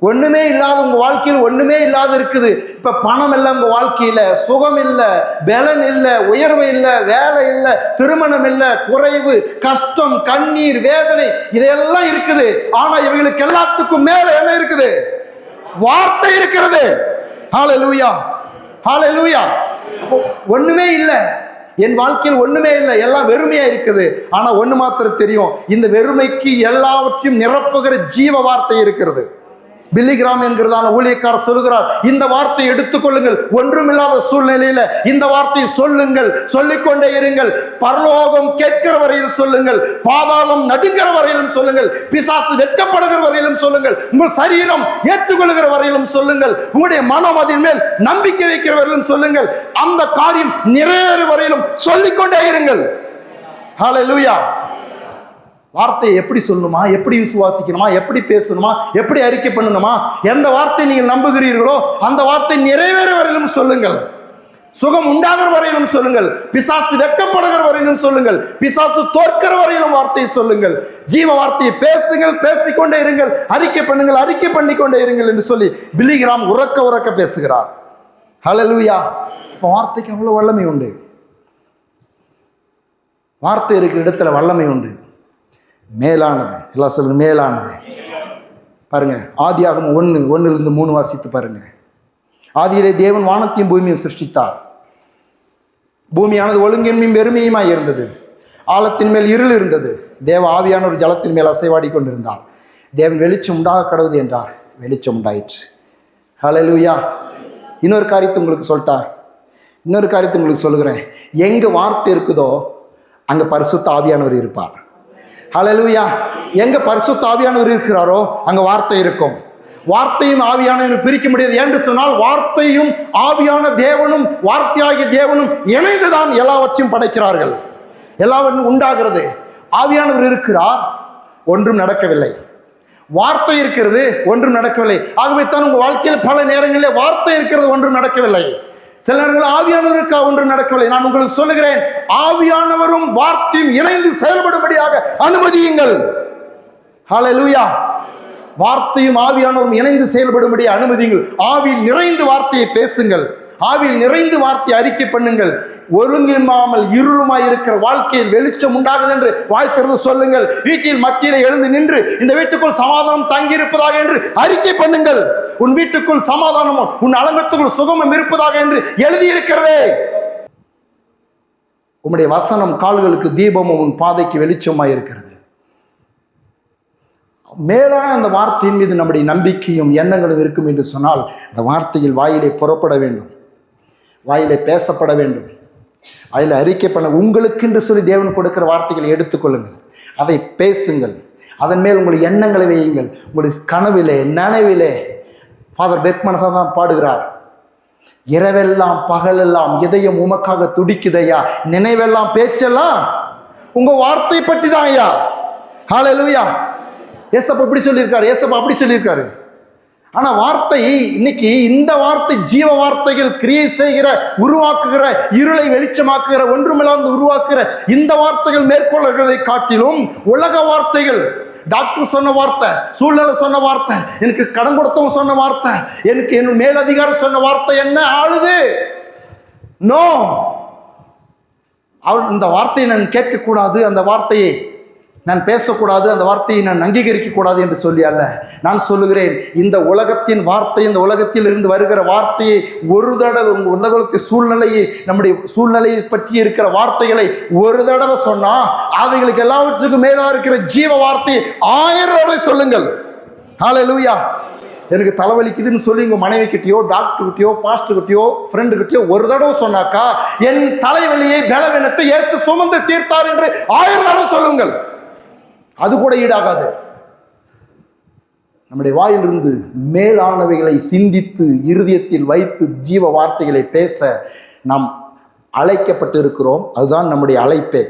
ஒண்ணுமே இல்லாத உங்க வாழ்க்கையில் ஒண்ணுமே இல்லாத இருக்குது. இப்ப பணம் இல்லை உங்க வாழ்க்கையில, சுகம் இல்லை, பலன் இல்லை, உயர்வு இல்லை, வேலை இல்லை, திருமணம் இல்லை, குறைவு, கஷ்டம், கண்ணீர், வேதனை, இதெல்லாம் இருக்குது. ஆனா இவங்களுக்கு எல்லாத்துக்கும் மேல என்ன இருக்குது? வார்த்தை இருக்கிறது. ஹல்லேலூயா, ஹல்லேலூயா. ஒண்ணுமே இல்லை, என் வாழ்க்கையில் ஒண்ணுமே இல்லை, எல்லாம் வெறுமையா இருக்குது. ஆனா ஒண்ணு மாத்திரம் தெரியும், இந்த வெறுமைக்கு எல்லாவற்றையும் நிரப்புகிற ஜீவ வார்த்தை இருக்கிறது. பில்லி கிராம் என்கிறதான ஊழியக்காரர் சொல்லுகிறார், இந்த வார்த்தையை எடுத்துக்கொள்ளுங்கள், ஒன்றுமில்லாத சூழ்நிலையில இந்த வார்த்தையை சொல்லுங்கள், சொல்லிக்கொண்டே இருங்கள், பரலோகம் கேட்கிற வரையில் சொல்லுங்கள், பாதாளம் நடுங்கிற வரையிலும் சொல்லுங்கள், பிசாசு வெட்கப்படுகிற வரையிலும் சொல்லுங்கள், உங்கள் சரீரம் ஏற்றுக்கொள்கிற வரையிலும் சொல்லுங்கள், உங்களுடைய மனம் அதன் மேல் நம்பிக்கை வைக்கிற வரையிலும் சொல்லுங்கள், அந்த காரியம் நிறைவேற வரையிலும் சொல்லிக்கொண்டே இருங்கள். ஹல்லேலூயா. வார்த்தையை எப்படி சொல்லணுமா, எப்படி விசுவாசிக்கணுமா, எப்படி பேசணுமா, எப்படி அறிக்கை பண்ணணுமா, எந்த வார்த்தை நீங்கள் நம்புகிறீர்களோ அந்த வார்த்தை நிறைவேற வரையிலும் சொல்லுங்கள், சுகம் உண்டாகிற வரையிலும் சொல்லுங்கள், பிசாசு வெட்கப்படுகிற வரையிலும் சொல்லுங்கள், பிசாசு தோற்கிற வரையிலும் வார்த்தையை சொல்லுங்கள், ஜீவ வார்த்தையை பேசுங்கள், பேசிக்கொண்டே இருங்கள், அறிக்கை பண்ணுங்கள், அறிக்கை பண்ணிக்கொண்டே இருங்கள் என்று சொல்லி பில்லி கிராம் உறக்க உறக்க பேசுகிறார். ஹல்லேலூயா. இப்போ வார்த்தைக்கு அவ்வளவு வல்லமை உண்டு. வார்த்தை இருக்கிற இடத்துல வல்லமை உண்டு. மேலானது, எல்லாம் சொல்லுங்க, மேலானது. பாருங்க, ஆதியாகமம் 1:1-3 வாசித்து பாருங்க. ஆதியிலே தேவன் வானத்தையும் பூமியும் சிருஷ்டித்தார். பூமியானது ஒழுங்கின்மையும் வெறுமையுமாய் இருந்தது, ஆழத்தின் மேல் இருள் இருந்தது, தேவ ஆவியான ஒரு ஜலத்தின் மேல் அசைவாடி கொண்டிருந்தார். தேவன் வெளிச்சம் உண்டாக கடவுது என்றார், வெளிச்சம் உண்டாயிற்று. ஹல்லேலூயா. இன்னொரு காரியத்தை உங்களுக்கு சொல்லுகிறேன், எங்க வார்த்தை இருக்குதோ அங்க பரிசுத்த ஆவியானவர் இருப்பார். ஹல்லேலூயா. எங்க பரிசுத்த ஆவியானவர் இருக்கிறாரோ அங்க வார்த்தை இருக்கும். வார்த்தையும் ஆவியானவரும் பிரிக்க முடியாது. என்று சொன்னால் வார்த்தையும் ஆவியான தேவனும் வார்த்தையாகிய தேவனும் இணைந்துதான் எல்லாவற்றையும் படைக்கிறார்கள், எல்லாவற்றும் உண்டாகிறது. ஆவியானவர் இருக்கிறார், ஒன்றும் நடக்கவில்லை. வார்த்தை இருக்கிறது, ஒன்றும் நடக்கவில்லை. ஆகவே தான் உங்க வாழ்க்கையில் பல நேரங்களில் வார்த்தை இருக்கிறது, ஒன்றும் நடக்கவில்லை. சில நேரங்கள் ஆவியானவருக்கு ஒன்றும் நடக்கவில்லை. நான் உங்களுக்கு சொல்லுகிறேன், ஆவியானவரும் வார்த்தையும் இணைந்து செயல்படும்படியாக அனுமதியுங்கள். ஹல்லேலூயா. வார்த்தையும் ஆவியானவரும் இணைந்து செயல்படும்படி அனுமதியுங்கள். ஆவியில் நிறைந்து வார்த்தையை பேசுங்கள், ஆவியில் நிறைந்து வார்த்தையை அறிக்கை பண்ணுங்கள். ஒழுங்கில்லாமல் இருளுமாய் இருக்கிற வாழ்க்கையில் வெளிச்சம் உண்டாகுது என்று வாழ்த்திறது சொல்லுங்கள். வீட்டில் மத்தியில எழுந்து நின்று இந்த வீட்டுக்குள் சமாதானம் தங்கி இருப்பதாக என்று அறிக்கை பண்ணுங்கள். உன் வீட்டுக்குள் சமாதானமும் உன் அலங்கத்துக்குள் சுகமும் இருப்பதாக என்று எழுதியிருக்கிறதே. உம்முடைய வசனம் கால்களுக்கு தீபமும் உன் பாதைக்கு வெளிச்சமாய் இருக்கிறது. மேலான அந்த வார்த்தையின் மீது நம்முடைய நம்பிக்கையும் எண்ணங்களும் இருக்கும் என்று சொன்னால், அந்த வார்த்தையில் வாயிலே புறப்பட வேண்டும், வாயிலே பேசப்பட வேண்டும், அதில் அறிக்கை பண்ண. உங்களுக்கு என்று சொல்லி தேவன் கொடுக்கிற வார்த்தைகளை எடுத்துக்கொள்ளுங்கள், அதை பேசுங்கள், அதன் மேல் உங்களுடைய எண்ணங்களை வையுங்கள். உங்களுடைய கனவிலே நனவிலே ஃபாதர் பெர்க்மனசா தான் பாடுகிறார், இரவெல்லாம் பகலெல்லாம் இதயம் உமக்காக துடிக்குதையா, நினைவெல்லாம் பேச்செல்லாம் உங்க வார்த்தை பற்றி தான் ஐயா. ஹல்லேலூயா. ஏசப்பா இப்படி சொல்லியிருக்காரு, ஏசப்பா அப்படி சொல்லியிருக்காரு. ஆனா வார்த்தை இன்னைக்கு, இந்த வார்த்தை ஜீவ வார்த்தைகள் கிரியை செய்கிற, உருவாக்குகிற, இருளை வெளிச்சமாக்குகிற, ஒன்றுமில்லாத உருவாக்குகிற இந்த வார்த்தைகள் மேற்கொள்கிறதை காட்டிலும் உலக வார்த்தைகள், டாக்டர் சொன்ன வார்த்தை, சூழ்நிலை சொன்ன வார்த்தை, எனக்கு கடன் கொடுத்தவங்க சொன்ன வார்த்தை, எனக்கு என் மேலதிகாரம் சொன்ன வார்த்தை என்ன ஆளுது? நோ, இந்த வார்த்தையை நான் கேட்கக்கூடாது, அந்த வார்த்தையை நான் பேசக்கூடாது, அந்த வார்த்தையை நான் அங்கீகரிக்க கூடாது என்று சொல்லி அல்ல. நான் சொல்லுகிறேன், இந்த உலகத்தின் வார்த்தை, இந்த உலகத்தில் இருந்து வருகிற வார்த்தையை ஒரு தடவை, உங்கள் உலகத்தின் சூழ்நிலையை, நம்முடைய சூழ்நிலையை பற்றி இருக்கிற வார்த்தைகளை ஒரு தடவை சொன்னா, அவைகளுக்கு எல்லாவற்றுக்கும் மேலா இருக்கிற ஜீவ வார்த்தையை 1000 தடவை சொல்லுங்கள். ஹல்லேலூயா. எனக்கு தலைவலிக்குதுன்னு சொல்லி உங்க மனைவி கிட்டயோ, டாக்டர் கிட்டயோ, பாஸ்டர் கிட்டயோ, ஃப்ரெண்டு கிட்டயோ ஒரு தடவை சொன்னாக்கா, என் தலைவலியை, பலவீனத்தை இயேசு சுமந்து தீர்த்தார் என்று 1000 தடவை சொல்லுங்கள். அது கூட ஈடாகாது. நம்முடைய வாயிலிருந்து மேலானவைகளை சிந்தித்து இருதயத்தில் வைத்து ஜீவ வார்த்தைகளை பேச நாம் அழைக்கப்பட்டு இருக்கிறோம். அதுதான் நம்முடைய அழைப்பே.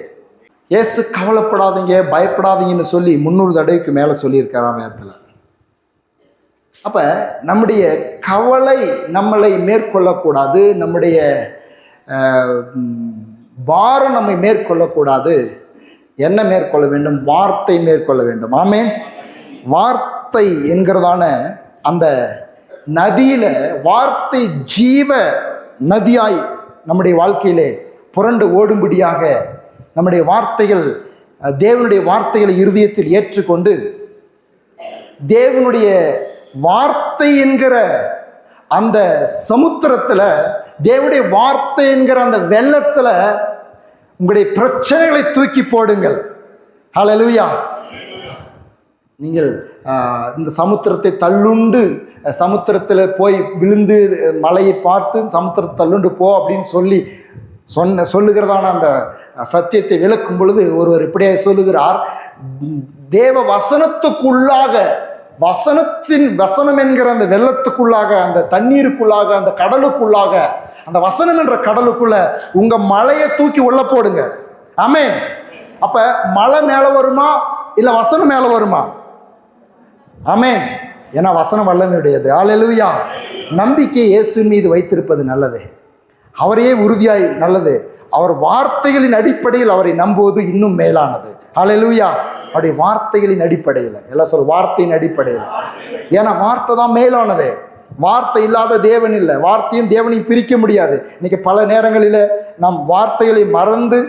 இயேசு கவலைப்படாதீங்க, பயப்படாதீங்கன்னு சொல்லி 300 தடவைக்கு மேலே சொல்லியிருக்காராம் வேதத்தில். அப்போ நம்முடைய கவலை நம்மளை மேற்கொள்ளக்கூடாது, நம்முடைய பாரம் நம்மை மேற்கொள்ளக்கூடாது. என்ன மேற்கொள்ள வேண்டும்? வார்த்தை மேற்கொள்ள வேண்டும். ஆமென். வார்த்தை என்கிறதான அந்த நதியில வார்த்தை ஜீவ நதியாய் நம்முடைய வாழ்க்கையிலே புரண்டு ஓடும்படியாக நம்முடைய வார்த்தைகள், தேவனுடைய வார்த்தைகளை இருதயத்தில் ஏற்றுக்கொண்டு தேவனுடைய வார்த்தை என்கிற அந்த சமுத்திரத்தில், தேவனுடைய வார்த்தை என்கிற அந்த வெள்ளத்தில் உங்களுடைய பிரச்சனைகளை தூக்கி போடுங்கள். ஹல்லேலூயா. நீங்கள் இந்த சமுத்திரத்தை தள்ளுண்டு, சமுத்திரத்தில் போய் விழுந்து மலையை பார்த்து சமுத்திரத்தை தள்ளுண்டு போ அப்படின்னு சொல்லுகிறதான அந்த சத்தியத்தை விளக்கும் பொழுது ஒருவர் இப்படியே சொல்லுகிறார், தேவ வசனத்துக்குள்ளாக, வசனம் என்கிற அந்த வெள்ளத்துக்குள்ளாக, அந்த தண்ணீருக்குள்ளாக, அந்த கடலுக்குள்ளாக, அந்த வசனம் என்ற கடலுக்குள்ள உங்க மலையை தூக்கி உள்ள போடுங்க. ஆமென். அப்ப மலை மேல வருமா இல்ல வசனம் மேல வருமா? ஆமென். ஏன்னா வசனம் வல்லமையுடையது. ஹல்லேலூயா. நம்பிக்கை இயேசுவின் மீது வைத்திருப்பது நல்லது, அவரையே உறுதியாய் நல்லது. அவர் வார்த்தைகளின் அடிப்படையில் அவரை நம்புவது இன்னும் மேலானது. ஹல்லேலூயா. அவருடைய வார்த்தைகளின் அடிப்படையில், எல்லாம் சொல்ல வார்த்தையின் அடிப்படையில். ஏன்னா வார்த்தை தான் மேலானது. வார்த்தை இல்லாத தேவன் இல்லை. வார்த்தையும் தேவனையும் பிரிக்க முடியாது. இன்னைக்கு பல நேரங்களில் நாம் வார்த்தைகளை மறந்து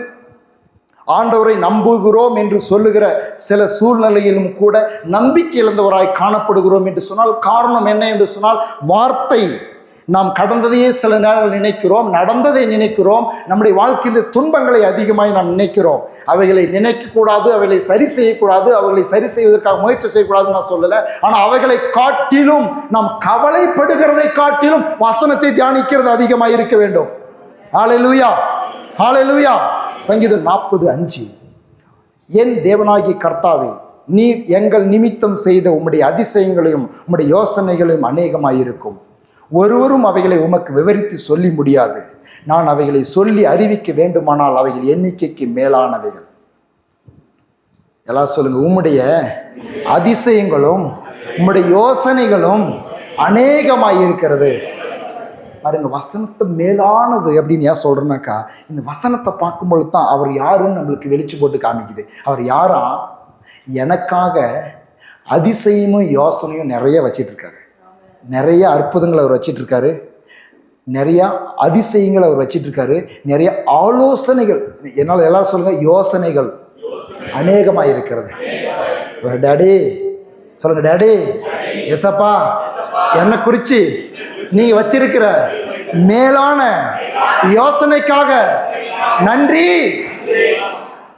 ஆண்டவரை நம்புகிறோம் என்று சொல்லுகிற சில சூழ்நிலையிலும் கூட நம்பிக்கை இழந்தவராய் காணப்படுகிறோம் என்று சொன்னால் காரணம் என்ன என்று சொன்னால், வார்த்தை. நாம் கடந்ததையே சில நேரங்கள் நினைக்கிறோம், நடந்ததை நினைக்கிறோம், நம்முடைய வாழ்க்கையில் துன்பங்களை அதிகமாய் நாம் நினைக்கிறோம். அவைகளை நினைக்கக்கூடாது, அவைகளை சரி செய்யக்கூடாது, அவைகளை சரி செய்வதற்காக முயற்சி செய்யக்கூடாதுன்னு நான் சொல்லலை. ஆனால் அவைகளை காட்டிலும், நாம் கவலைப்படுகிறதை காட்டிலும் வசனத்தை தியானிக்கிறது அதிகமாக இருக்க வேண்டும். ஹல்லேலூயா. ஹல்லேலூயா. சங்கீதம் 40:5, என் தேவனாகிய கர்த்தாவே, நீர் எங்கள் நிமித்தம் செய்த உம்முடைய அதிசயங்களையும் உம்முடைய யோசனைகளையும் அநேகமாயிருக்கும். ஒருவரும் அவைகளை உமக்கு விவரித்து சொல்லி முடியாது. நான் அவைகளை சொல்லி அறிவிக்க வேண்டுமானால் அவைகள் எண்ணிக்கைக்கு மேலானவைகள். எல்லாம் சொல்லுங்க, உம்முடைய அதிசயங்களும் உம்முடைய யோசனைகளும் அநேகமாயிருக்கிறது. பாருங்க, வசனத்தை மேலானது அப்படின்னு ஏன் சொல்றேன்னாக்கா, இந்த வசனத்தை பார்க்கும்பொழுது தான் அவர் யாருன்னு நம்மளுக்கு வெளிச்சு போட்டு காமிக்குது. அவர் யாரா? எனக்காக அதிசயமும் யோசனையும் நிறைய வச்சிட்டு இருக்காரு. நிறைய அற்புதங்களை அவர் வச்சிட்டு இருக்காரு, நிறைய அதிசயங்களை அவர் வச்சிட்டு இருக்காரு, நிறைய ஆலோசனைகள். என்னால் எல்லாரும் சொல்லுங்க, யோசனைகள் அநேகமாக இருக்கிறது. டாடி சொல்லுங்க, டாடி எசப்பா, என்னை குறிச்சு நீங்க வச்சிருக்கிற மேலான யோசனைக்காக நன்றி.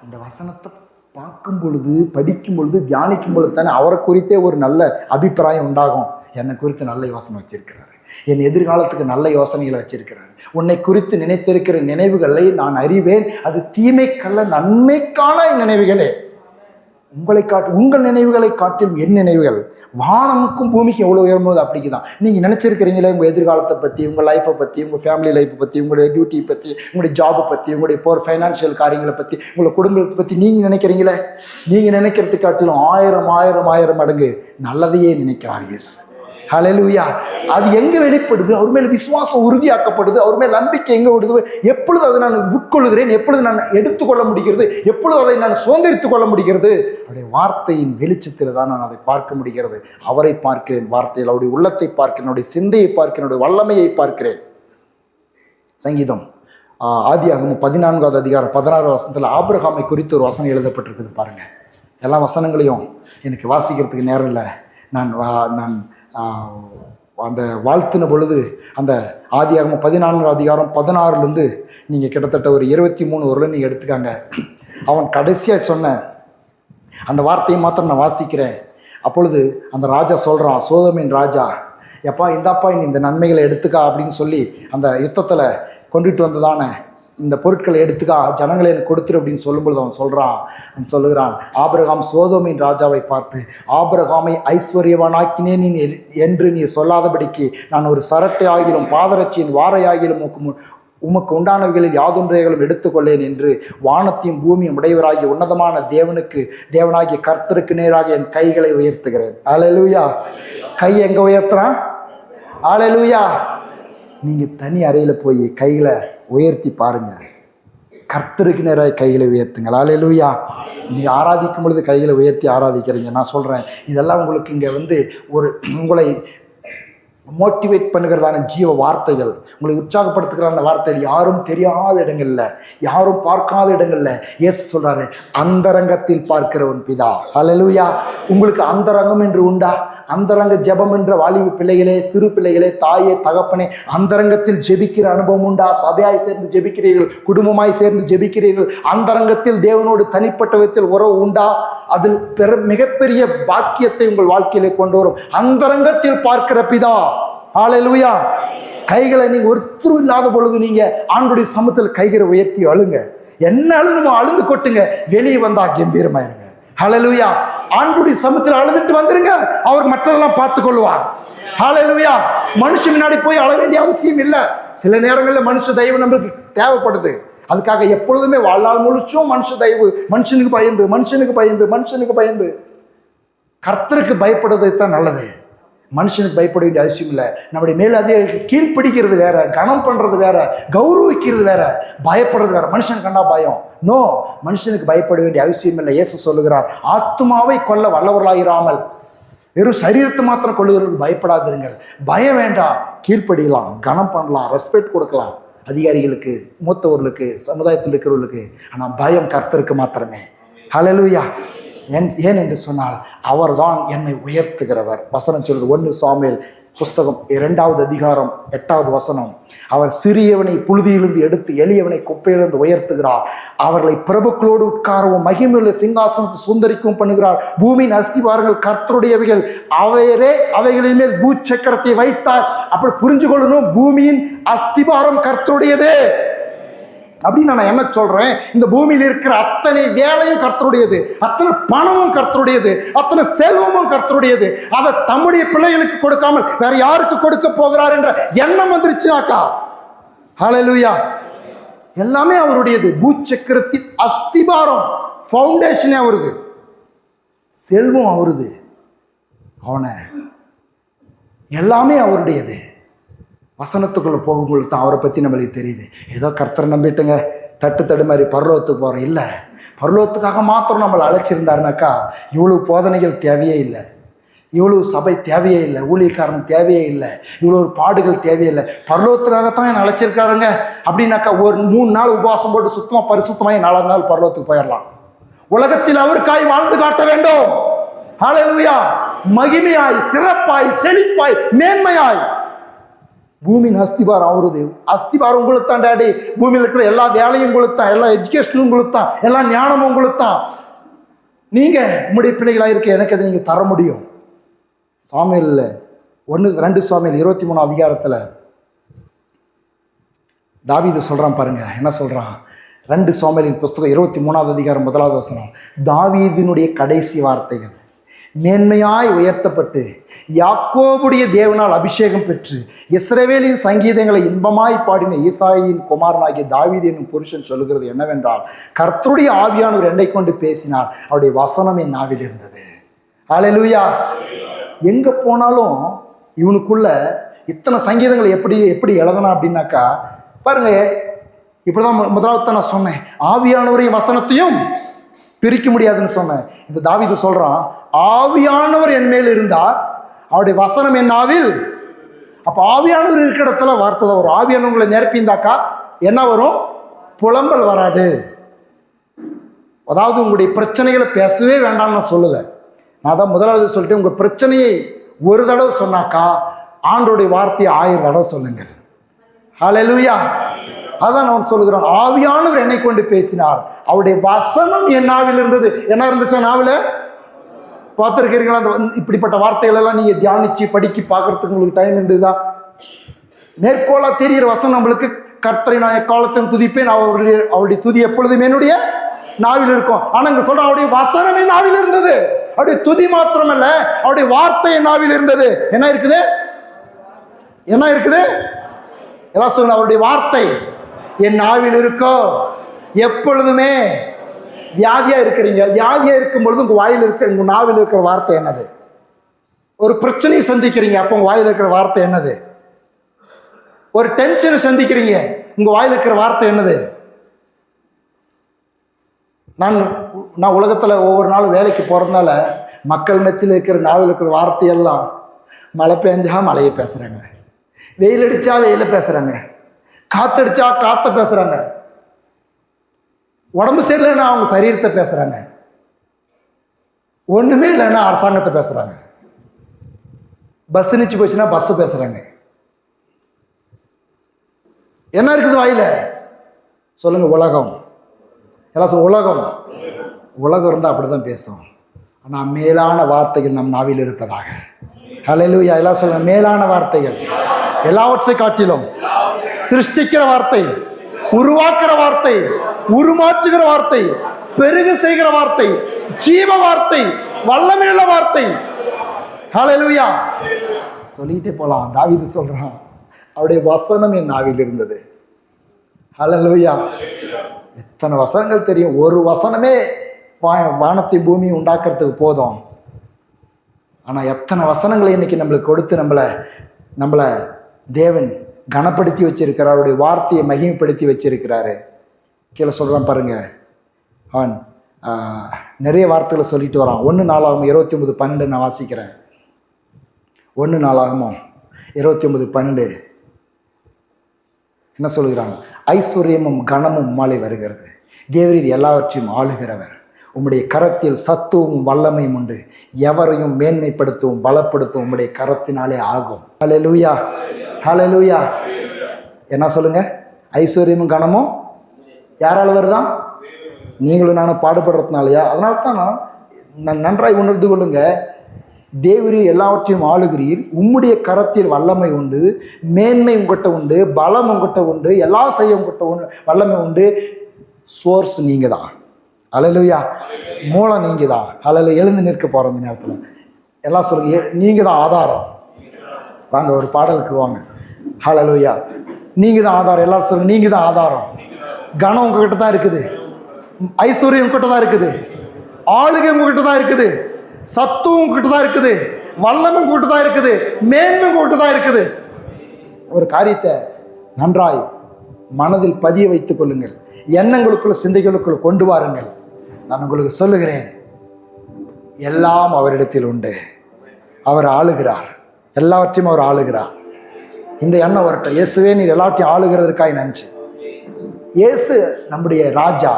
இந்த வசனத்தை பார்க்கும் பொழுது, படிக்கும் பொழுது, தியானிக்கும் பொழுது தானே அவரை குறித்தே ஒரு நல்ல அபிப்பிராயம் உண்டாகும். என்னை குறித்து நல்ல யோசனை வச்சிருக்கிறாரு, என் எதிர்காலத்துக்கு நல்ல யோசனைகளை வச்சிருக்கிறாரு. உன்னை குறித்து நினைத்திருக்கிற நினைவுகளை நான் அறிவேன், அது தீமைக்கல்ல நன்மைக்கான நினைவுகளே. உங்கள் நினைவுகளை காட்டிலும் என் நினைவுகள் வானமுக்கும் பூமிக்கும் எவ்வளோ உயரும்போது அப்படிக்குதான். நீங்கள் நினச்சிருக்கிறீங்களே உங்கள் எதிர்காலத்தை பற்றி, உங்கள் லைஃப்பை பற்றி, உங்கள் ஃபேமிலி லைஃப்பை பற்றி, உங்களுடைய டியூட்டி பற்றி, உங்களுடைய ஜாபை பற்றி, உங்களுடைய போகிற ஃபைனான்ஷியல் காரியங்களை பற்றி, உங்களை குடும்பத்தை பற்றி நீங்கள் நினைக்கிறீங்களே, நீங்கள் நினைக்கிறதுக்கு காட்டிலும் 1000 மடங்கு நல்லதையே நினைக்கிறார் இயேசு. ஹல்லேலூயா. அது எங்கே வெளிப்படுது? அவர் மேல் விசுவாசம் உறுதியாக்கப்படுது, அவர் மேல் நம்பிக்கை எங்கே விடுது? எப்பொழுது அதை நான் உட்கொள்கிறேன், எப்பொழுது நான் எடுத்துக்கொள்ள முடிகிறது, எப்பொழுது அதை நான் சுதந்திரித்துக் கொள்ள முடிகிறது? அவருடைய வார்த்தையின் வெளிச்சத்தில் தான் நான் அதை பார்க்க முடிகிறது. அவரை பார்க்கிறேன், வார்த்தையில் அவருடைய உள்ளத்தை பார்க்கிறேன், அவருடைய சிந்தையை பார்க்கிறேன், அவருடைய வல்லமையை பார்க்கிறேன். சங்கீதம் ஆதியாகமம் 14வது அதிகாரம் 16வது வசனத்தில் ஆபிரகாமை குறித்து ஒரு வசனம் எழுதப்பட்டிருக்குது. பாருங்க, எல்லா வசனங்களையும் எனக்கு வாசிக்கிறதுக்கு நேரம் இல்லை. நான் அந்த வாழ்த்தின பொழுது அந்த ஆதியாகமம் 14வது அதிகாரம் 16லேருந்து நீங்கள் கிட்டத்தட்ட ஒரு 23 வரல நீங்கள் எடுத்துக்காங்க. அவன் கடைசியாக சொன்ன அந்த வார்த்தையை மாத்திரம் நான் வாசிக்கிறேன். அப்பொழுது அந்த ராஜா சொல்கிறான், சோதோமின் ராஜா, எப்பா இந்தாப்பா இந்த நன்மைகளை எடுத்துக்கா அப்படின்னு சொல்லி அந்த யுத்தத்தில் கொண்டுட்டு வந்ததான இந்த பொருட்களை எடுத்துக்கா, ஜனங்களை எனக்கு கொடுத்துரு அப்படின்னு சொல்லும்பொழுது அவன் சொல்லுகிறான், ஆபிரகாம் சோதோமின் ராஜாவை பார்த்து, ஆபிரகாமை ஐஸ்வர்யவானாக்கினேன் என்று நீ சொல்லாதபடிக்கு நான் ஒரு சரட்டை ஆகிலும் பாதரட்சியின் வாரை ஆகிலும் உமக்கு உண்டானவைகளில் யாதொன்றைகளும் எடுத்துக்கொள்ளேன் என்று வானத்தையும் பூமியும் உடையவராகிய உன்னதமான தேவனாகிய கர்த்தருக்கு நேராக என் கைகளை உயர்த்துகிறேன். அல்லேலூயா. கை எங்க உயர்த்துறான்? அல்லேலூயா. நீங்க தனி அறையில் போய் கைகளை உயர்த்தி பாருங்க. கர்த்தருக்கு நேராக கைகளை உயர்த்துங்கள். அல்லேலூயா. நீங்க ஆராதிக்கும் பொழுது கைகளை உயர்த்தி ஆராதிக்கிறீங்க. நான் சொல்றேன், இதெல்லாம் உங்களுக்கு இங்க ஒரு உங்களை மோட்டிவேட் பண்ணுகிறதான ஜீவ வார்த்தைகள், உங்களை உற்சாகப்படுத்துகிறான வார்த்தைகள். யாரும் தெரியாத இடங்கள்ல, யாரும் பார்க்காத இடங்கள்ல இயேசு சொல்றாரு, அந்தரங்கத்தில் பார்க்கிற உன் பிதா. அல்லேலூயா. உங்களுக்கு அந்தரங்கம் என்று உண்டா? அந்தரங்க ஜெபம் என்ற வாலிப பிள்ளைகளே, சிறு பிள்ளைகளே, தாயே தகப்பனே, அந்தரங்கத்தில் ஜெபிக்கிற அனுபவம் உண்டா? சபையாய் சேர்ந்து ஜெபிக்கிறீர்கள், குடும்பமாய் சேர்ந்து ஜெபிக்கிறீர்கள், அந்தரங்கத்தில் தேவனோடு தனிப்பட்ட விதத்தில் உறவு உண்டா? அதில் மிகப்பெரிய பாக்கியத்தை உங்கள் வாழ்க்கையிலே கொண்டு வரும். அந்தரங்கத்தில் பார்க்கிற பிதா. ஹல்லேலூயா. கைகளை நீங்க ஒருத்தரும் இல்லாத பொழுது நீங்க ஆண்டுடைய சமூகத்தில் கைகளை உயர்த்தி அழுங்க. என்ன அழுணுமோ அழுந்து கொட்டுங்க. வெளியே வந்தா கம்பீரமாயிருங்க. ஹல்லேலூயா. ஆண்டுடைய சமூகத்தில் அழுதுட்டு வந்துருங்க, அவர் மற்றதெல்லாம் பார்த்து கொள்வார். ஹல்லேலூயா. மனுஷன் முன்னாடி போய் அழ வேண்டிய அவசியம் இல்லை. சில நேரங்களில் மனுஷ தயவு நம்மளுக்கு தேவைப்படுது. அதுக்காக எப்பொழுதுமே வாழ்நாள் முழுச்சும் மனுஷ தயவு, மனுஷனுக்கு பயந்து கர்த்தருக்கு பயப்படுறது தான் நல்லது. மனுஷனுக்கு பயப்பட வேண்டிய அவசியம் இல்லை. நம்முடைய மேல அதே கீழ்ப்பிடிக்கிறது வேற, கனம் பண்றது வேற, கௌரவிக்கிறது வேற, பயப்படுறது வேற. மனுஷனுக்கு கண்டா பயம். நோ, மனுஷனுக்கு பயப்பட வேண்டிய அவசியம் இல்லை. இயேசு சொல்லுகிறார், ஆத்துமாவை கொல்ல வல்லவர்களாயிராமல் வெறும் சரீரத்தை மாத்திரம் கொள்ளுகிறவர்கள் பயப்படாதிருங்கள். பயம் வேண்டாம், கீழ்ப்படியலாம், கனம் பண்ணலாம், ரெஸ்பெக்ட் கொடுக்கலாம் அதிகாரிகளுக்கு, மூத்தவர்களுக்கு, சமுதாயத்தில் இருக்கிறவர்களுக்கு. ஆனால் பயம் கர்த்தருக்கு மாத்திரமே. ஹல்லேலூயா. ஏன் என்று சொன்னால் அவர்தான் என்னை உயர்த்துகிறவர். வசனம் சொல்வது 1 சாமுவேல் புஸ்தகம் 2வது அதிகாரம் 8வது வசனம். அவர் சிறியவனை புழுதியிலிருந்து எடுத்து எளியவனை குப்பையிலிருந்து உயர்த்துகிறார். அவர்களை பிரபுக்களோடு உட்காரவும் மகிமையுள்ள சிங்காசனத்தை சுந்தரிக்கவும் பண்ணுகிறார். பூமியின் அஸ்திபாரங்கள் கர்த்தருடையவைகள், அவரே அவைகளின் மேல் பூச்சக்கரத்தை வைத்தார். அப்படி புரிஞ்சு கொள்ளணும், பூமியின் அஸ்திபாரம் கர்த்தருடையதே. அப்படின்னு நான் என்ன சொல்றேன், இந்த பூமியில் இருக்கிற அத்தனை வேலையும் கர்த்தருடையது, அத்தனை பணமும் கர்த்தருடையது, அத்தனை செல்வமும் கர்த்தருடையது. அதை தம்முடைய பிள்ளைகளுக்கு கொடுக்காமல் வேற யாருக்கு கொடுக்க போகிறார் என்ற எண்ணம் வந்துருச்சுனாக்கா, ஹல்லேலூயா, எல்லாமே அவருடையது. பூச்சக்கரத்தின் அஸ்திபாரம், ஃபவுண்டேஷனே அவருது, செல்வம் அவருது, அவனை எல்லாமே அவருடையது. வசனத்துக்குள்ளே போகும்பொழுது தான் அவரை பற்றி நம்மளுக்கு தெரியுது. ஏதோ கர்த்தரை நம்பிட்டுங்க தட்டு மாதிரி பரலோகத்துக்கு போகிறோம். இல்லை, பரலோகத்துக்காக மாத்திரம் நம்மளை அழைச்சிருந்தாருனாக்கா இவ்வளவு போதனைகள் தேவையே இல்லை, இவ்வளவு சபை தேவையே இல்லை, ஊழியக்காரன் தேவையே இல்லை, இவ்வளோ பாடுகள் தேவையே இல்லை. பரலோகத்துக்காகத்தான் என்னை அழைச்சிருக்காருங்க அப்படின்னாக்கா ஒரு 3 நாள் உபவாசம் போட்டு சுத்தமாக பரிசுத்தமாக 4வது நாள் பரலோகத்துக்கு போயிடலாம். உலகத்தில் அவருக்காய் வாழ்ந்து காட்ட வேண்டும். ஹல்லேலூயா. மகிமையாய், சிறப்பாய், செழிப்பாய், மேன்மையாய். பூமியின் அஸ்திபாரம் அவருது. அஸ்திபாரம் உங்களுக்கு தான் டாடி. பூமியில் இருக்கிற எல்லா வேலையும் உங்களுக்கு தான், எல்லா எஜுகேஷனும் உங்களுக்கு தான், எல்லா ஞானமும் உங்களுக்கு தான். நீங்க உங்களுடைய பிள்ளைகளாக இருக்க எனக்கு அதை நீங்க தர முடியும். சாமுவேல் 2 சாமுவேல் 23 அதிகாரத்தில் தாவீது சொல்றான் பாருங்க, என்ன சொல்றான். 2 சாமுவேலின் புஸ்தகம் 23வது அதிகாரம் 1வது வசனம். தாவீதினுடைய கடைசி வார்த்தைகள். மேன்மையாய் உயர்த்தப்பட்டு யாக்கோபுடைய தேவனால் அபிஷேகம் பெற்று இஸ்ரவேலின் சங்கீதங்களை இன்பமாய் பாடின ஈசாயின் குமாரனாகிய தாவீது என்னும் புருஷன் சொல்லுகிறது என்னவென்றால், கர்த்தருடைய ஆவியானவர் என்னை கொண்டு பேசினார், அவருடைய வசனம் என் நாவில் இருந்தது. ஹல்லேலூயா. எங்க போனாலும் இவனுக்குள்ள இத்தனை சங்கீதங்களை எப்படி எழுதணும் அப்படின்னாக்கா பாருங்க, இப்படிதான் முதலாவது நான் சொன்னேன், ஆவியானவரையும் வசனத்தையும் பிரிக்க முடியாதுன்னு சொன்னேன். இந்த தாவீது சொல்றான், ஆவியானவர் என் மேல் இருந்தார், அவருடைய வசனம் என் நாவில். அப்ப ஆவியானவர் இருக்கிற இடத்துல வார்த்தை தான் வரும். ஆவியானவங்களை நிரப்பிந்தாக்கா என்ன வரும்? புலம்பல் வராது. அதாவது உங்களுடைய பிரச்சனைகளை பேசவே வேண்டாம்னு நான் சொல்லலை. நான் தான் முதலாவது சொல்லிட்டு, உங்க பிரச்சனையை ஒரு தடவை சொன்னாக்கா ஆண்டோடைய வார்த்தையை 1000 தடவை சொல்லுங்கள். ஹல்லேலூயா. அதான் நான் சொல்லுகிறேன், ஆவியானவர் என்னை கொண்டு பேசினார், அவருடைய வசனம் என் நாவில் இருந்தது. என்ன இருந்துச்சு நாவில்? பார்த்துருக்கிறீங்களா? அந்த இப்படிப்பட்ட வார்த்தைகள் எல்லாம் நீங்க தியானிச்சு படிக்க பார்க்கறதுக்கு உங்களுக்கு டைம் இருந்ததா? மேற்கோளா தெரிகிற வசனம் நம்மளுக்கு கர்த்தரை நான் எக்காலத்திலும் துதிப்பேன், அவருடைய துதி எப்பொழுதுமே என்னுடைய நாவில் இருக்கும். ஆனா இங்க சொல்ற அவருடைய வசனமே நாவில் இருந்தது. அவருடைய துதி மாத்திரமல்ல, அவருடைய வார்த்தை நாவில் இருந்தது. என்ன இருக்குது? என்ன இருக்குது? எல்லாம் சொல்லுங்க, அவருடைய வார்த்தை என் நாவில் இருக்கோ. எப்பொழுதுமே வியாதியா இருக்கிறீங்க, வியாதியா இருக்கும் பொழுது உங்க வாயில் இருக்கிற, உங்க நாவில் இருக்கிற வார்த்தை என்னது? ஒரு பிரச்சனையை சந்திக்கிறீங்க, அப்போ உங்க வாயில் இருக்கிற வார்த்தை என்னது? ஒரு டென்ஷனை சந்திக்கிறீங்க, உங்க வாயில் இருக்கிற வார்த்தை என்னது? நான் உலகத்துல ஒவ்வொரு நாளும் வேலைக்கு போறதுனால மக்கள் மத்தியில் இருக்கிற நாவில் இருக்கிற வார்த்தையெல்லாம் மழை பெஞ்சா மழையை பேசுறாங்க, வெயில் அடிச்சா வெயில பேசுறாங்க, காத்தடிச்சா காத்த பேசுறாங்க, உடம்பு சரியில்லைன்னா அவங்க சரீரத்தை பேசுறாங்க, ஒண்ணுமே இல்லைன்னா அரசாங்கத்தை பேசுறாங்க, பஸ் நிச்சு போச்சுன்னா பஸ் பேசுறாங்க. என்ன இருக்குது வாயில? சொல்லுங்க, உலகம். எல்லாம் சொல்ல, உலகம். உலகம் இருந்தால் அப்படிதான் பேசும். ஆனா மேலான வார்த்தைகள் நம் நாவில் இருப்பதாக. ஹல்லேலூயா. எல்லாம் சொல்லுங்க, மேலான வார்த்தைகள், எல்லாவற்றை காட்டிலும் சிருஷ்டிக்கிற வார்த்தை, உருவாக்குற வார்த்தை, உருமாற்றுகிற வார்த்தை, பெருக செய்கிற வார்த்தை, ஜீவ வார்த்தை, வல்லமையுள்ள வார்த்தை. ஹல்லேலூயா. சொல்லிட்டே போலாம். தாவீது சொல்றான், அவருடைய வசனம் என் நாவில் இருந்தது. ஹல்லேலூயா. எத்தனை வசனங்கள் தெரியும்? ஒரு வசனமே வானத்தை பூமி உண்டாக்குறதுக்கு போதும். ஆனா எத்தனை வசனங்களை இன்னைக்கு நம்மளுக்கு கொடுத்து நம்மளை தேவன் கனப்படுத்தி வச்சிருக்கிறார், அவருடைய வார்த்தையை மகிமைப்படுத்தி வச்சிருக்கிறாரு. கீழே சொல்றான் பாருங்க, அவன் நிறைய வார்த்தைகளை சொல்லிட்டு வரான். 1 நாளாகமம் 29:12 நான் வாசிக்கிறேன். 1 நாளாகமம் 29:12 என்ன சொல்கிறான்? ஐஸ்வர்யமும் கனமும் உம்மாலே வருகிறது, தேவரீர் எல்லாவற்றையும் ஆளுகிறவர், உம்முடைய கரத்தில் சத்துவமும் வல்லமையும் உண்டு, எவரையும் மேன்மைப்படுத்தவும் பலப்படுத்தவும் உம்முடைய கரத்தினாலே ஆகும். ஹல்லேலூயா. ஹல்லேலூயா. என்ன சொல்லுங்க? ஐஸ்வர்யமும் கனமும் யாரால வருதான்? நீங்களும் நானும் பாடுபடுறதுனாலயா? அதனால தான் நான் நன்றாய் உணர்ந்து கொள்ளுங்க, தேவரீர் எல்லாவற்றையும் ஆளுகிறீர், உம்முடைய கரத்தில் வல்லமை உண்டு, மேன்மை உங்ககிட்ட உண்டு, பலம் உங்ககிட்ட உண்டு, எல்லாம் செய்ய உங்ககிட்ட உண்டு, வல்லமை உண்டு. சோர்ஸ் நீங்க தான். ஹல்லேலூயா. மூலம் நீங்க தான். ஹல்லேலூயா. எழுந்து நிற்க போற இந்த நேரத்தில் எல்லாம் சொல்லுங்க, நீங்க தான் ஆதாரம். வாங்க ஒரு பாடலுக்கு வாங்க. ஹல்லேலூயா. நீங்க தான் ஆதாரம். எல்லாரும் சொல்லுங்க, நீங்க தான் ஆதாரம். கனம் உங்ககிட்ட தான் இருக்குது, ஐஸ்வர்யம் உங்ககிட்ட தான் இருக்குது, ஆளுகை உங்ககிட்ட தான் இருக்குது, சத்துவம் உங்ககிட்ட தான் இருக்குது, வல்லமும் உங்ககிட்ட தான் இருக்குது, மேன்மை உங்ககிட்ட தான் இருக்குது. ஒரு காரியத்தை நன்றாய் மனதில் பதிய வைத்துக் கொள்ளுங்கள், எண்ணங்களுக்குள்ள சிந்தைகளுக்குள்ள கொண்டு வாருங்கள். நான் உங்களுக்கு சொல்லுகிறேன், எல்லாம் அவரிடத்தில் உண்டு, அவர் ஆளுகிறார், எல்லாவற்றையும் அவர் ஆளுகிறார். இந்த எண்ணம் வரட்டும். இயேசுவே நீர் எல்லாவற்றையும் ஆளுகிறதற்காக நன்றி. இயேசு நம்முடைய ராஜா,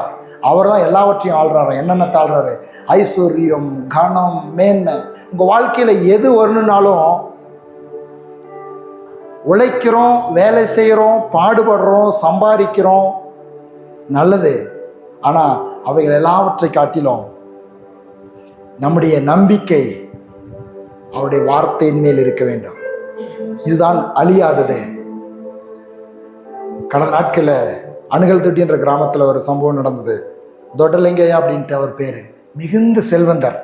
அவர் தான் எல்லாவற்றையும் ஆள்றாரு. என்னென்ன ஆள்றாரு? ஐஸ்வர்யம், கனம், மேன்மை. உங்க வாழ்க்கையில எது வரணும்னாலும் உழைக்கிறோம், வேலை செய்கிறோம், பாடுபடுறோம், சம்பாதிக்கிறோம், நல்லது. ஆனா அவைகள் எல்லாவற்றை காட்டிலும் நம்முடைய நம்பிக்கை அவருடைய வார்த்தையின் மேல் இருக்க வேண்டும். இதுதான் அழியாதது. கடந்த நாட்களில் அணுகல் தொட்டின்ற கிராமத்தில் ஒரு சம்பவம் நடந்தது. தொடலிங்கையா அப்படின்ட்டு அவர் பேரு, மிகுந்த செல்வந்தர்,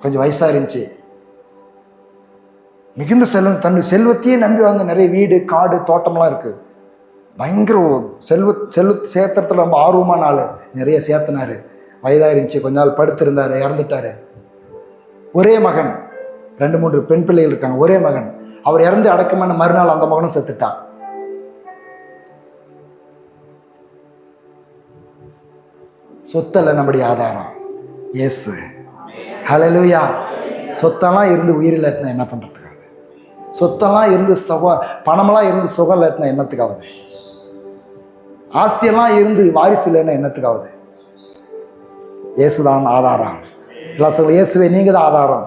கொஞ்சம் வயசா இருந்துச்சு, மிகுந்த செல்வம், தன் செல்வத்தையே நம்பி வந்து நிறைய வீடு, காடு, தோட்டம்லாம் இருக்கு. பயங்கர சேர்த்துறதுல ரொம்ப ஆர்வமான ஆளு, நிறைய சேர்த்தினாரு. வயதா இருந்துச்சு, கொஞ்ச நாள் படுத்திருந்தாரு, இறந்துட்டாரு. ஒரே மகன், 2-3 பெண் பிள்ளைகள் இருக்காங்க, ஒரே மகன். அவர் இறந்து அடக்கமான மறுநாள் அந்த மகனும் செத்துட்டான். சொத்தல்ல நம்முடைய ஆதாரம் இயேசு. ஹல்லேலூயா. சொத்தெல்லாம் இருந்து உயிர் இல்லாட்டினா என்ன பண்றதுக்காக? சொத்தெல்லாம் இருந்து பணமெல்லாம் இருந்து சுகம் இல்லாட்டினா என்னத்துக்காவது? ஆஸ்தியெல்லாம் இருந்து வாரிசு இல்லைன்னா என்னத்துக்காவது? இயேசுதான் ஆதாரம். இயேசுவே நீங்க தான் ஆதாரம்.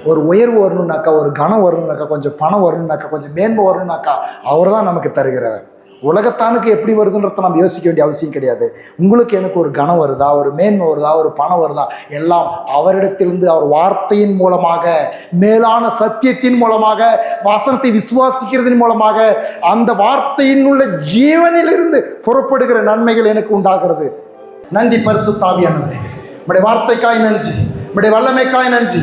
ஒரு உயர்வு வரணும்னாக்கா, ஒரு கனம் வரணும்னாக்கா, கொஞ்சம் பணம் வரணும்னாக்கா, கொஞ்சம் மேன்மை வரணும்னாக்கா அவர் தான் நமக்கு தருகிறவர். உலகத்தானுக்கு எப்படி வருதுன்றத நம்ம யோசிக்க வேண்டிய அவசியம் கிடையாது. உங்களுக்கு எனக்கு ஒரு கனம் வருதா, ஒரு மேன்மை வருதா, ஒரு பணம் வருதா, எல்லாம் அவரிடத்திலிருந்து, அவர் வார்த்தையின் மூலமாக, மேலான சத்தியத்தின் மூலமாக, வசனத்தை விசுவாசிக்கிறதின் மூலமாக, அந்த வார்த்தையின் உள்ள ஜீவனிலிருந்து புறப்படுகிற நன்மைகள் எனக்கு உண்டாகிறது. நன்றி பரிசுத்த ஆவியானவரே, உம்முடைய வார்த்தைக்காய் நன்றி, உம்முடைய வல்லமைக்காய் நன்றி.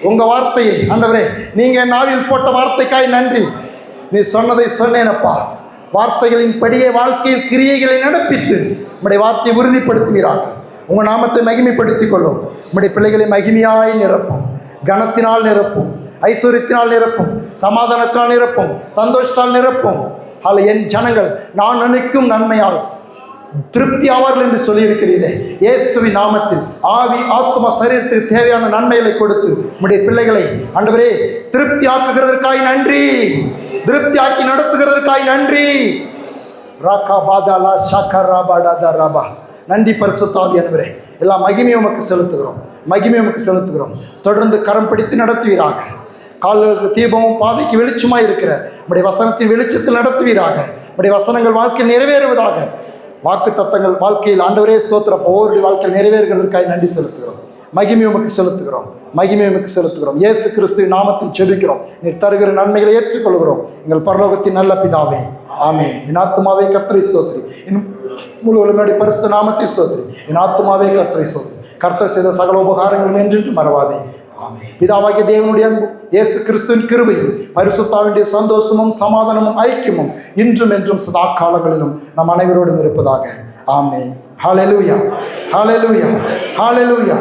உங்க வார்த்தையை ஆண்டவரே, நீங்க என் நாவில் போட்ட வார்த்தைக்காய் நன்றி. நீ சொன்னதை சொன்னேனப்பா, வார்த்தைகளின் படியே வாழ்க்கையில் கிரியைகளை நடப்பித்து உம்முடைய வார்த்தையை உறுதிப்படுத்துவீராக. உங்கள் நாமத்தை மகிமைப்படுத்திக் கொள்ளும். உம்முடைய பிள்ளைகளை மகிமையாய் நிரப்பும், கனத்தினால் நிரப்பும், ஐஸ்வர்யத்தினால் நிரப்பும், சமாதானத்தினால் நிரப்பும், சந்தோஷத்தால் நிரப்பும். என் ஜனங்கள் நான் நினைக்கும் நன்மையால் திருப்தி ஆவார்கள் என்று சொல்லியிருக்கிறீரே. இயேசுவின் நாமத்தில் ஆவி ஆத்மா சரீரத்துக்கு தேவையான நன்மைகளை கொடுத்து உம்முடைய பிள்ளைகளை ஆண்டவரே திருப்தி ஆக்குகிறதற்காய் நன்றி, திருப்தி ஆக்கி நடத்துகிறதற்காய் நன்றி. ராகா பாதாலா ஷாக்கரா பாடாதா ராபா. நன்றி பரிசுத்த ஆவியானவரே, எல்லா மகிமையும் உமக்கு செலுத்துகிறோம், மகிமையும் உமக்கு செலுத்துகிறோம். தொடர்ந்து கரம் பிடித்து நடத்துவீராக. கால்களுக்கு தீபமும் பாதைக்கு வெளிச்சமாய் இருக்கிற உம்முடைய வசனத்தின் வெளிச்சத்தில் நடத்துவீராக. உம்முடைய வசனங்கள் வாழ்க்கையில் நிறைவேறுவதாக. வாக்கு தத்தங்கள் வாழ்க்கையில் ஆண்டவரே ஸ்தோத்திரம், ஒவ்வொருடைய வாழ்க்கையில் நிறைவேறுகிறதற்காக நன்றி செலுத்துகிறோம், மகிமை உமக்கு செலுத்துகிறோம், மகிமை உமக்கு செலுத்துகிறோம். இயேசு கிறிஸ்துவின் நாமத்தில் ஜெபிக்கிறோம். நீர் தருகிற நன்மைகளை ஏற்றுக்கொள்கிறோம் எங்கள் பரலோகத்தின் நல்ல பிதாவே, ஆமென். என் ஆத்துமாவே கர்த்தரை ஸ்தோத்திரி, இன்னும் முழு உலகனுடைய பரிசுத்த நாமத்தை ஸ்தோத்திரி. என் ஆத்துமாவே கர்த்தரை ஸ்தோத்திரி. கர்த்தர் செய்த சகல உபகாரங்களும் என்று மறவாதே. பிதாவாகிய தேவனுடைய அன்பும் இயேசு கிறிஸ்துவின் கிருபையும் பரிசுத்தாவினுடைய சந்தோஷமும் சமாதானமும் ஐக்கியமும் இன்றும் என்றும் சதா காலங்களிலும் நம் அனைவரோடும் இருப்பதாக. ஆமென். ஹல்லேலூயா, ஹல்லேலூயா, ஹல்லேலூயா.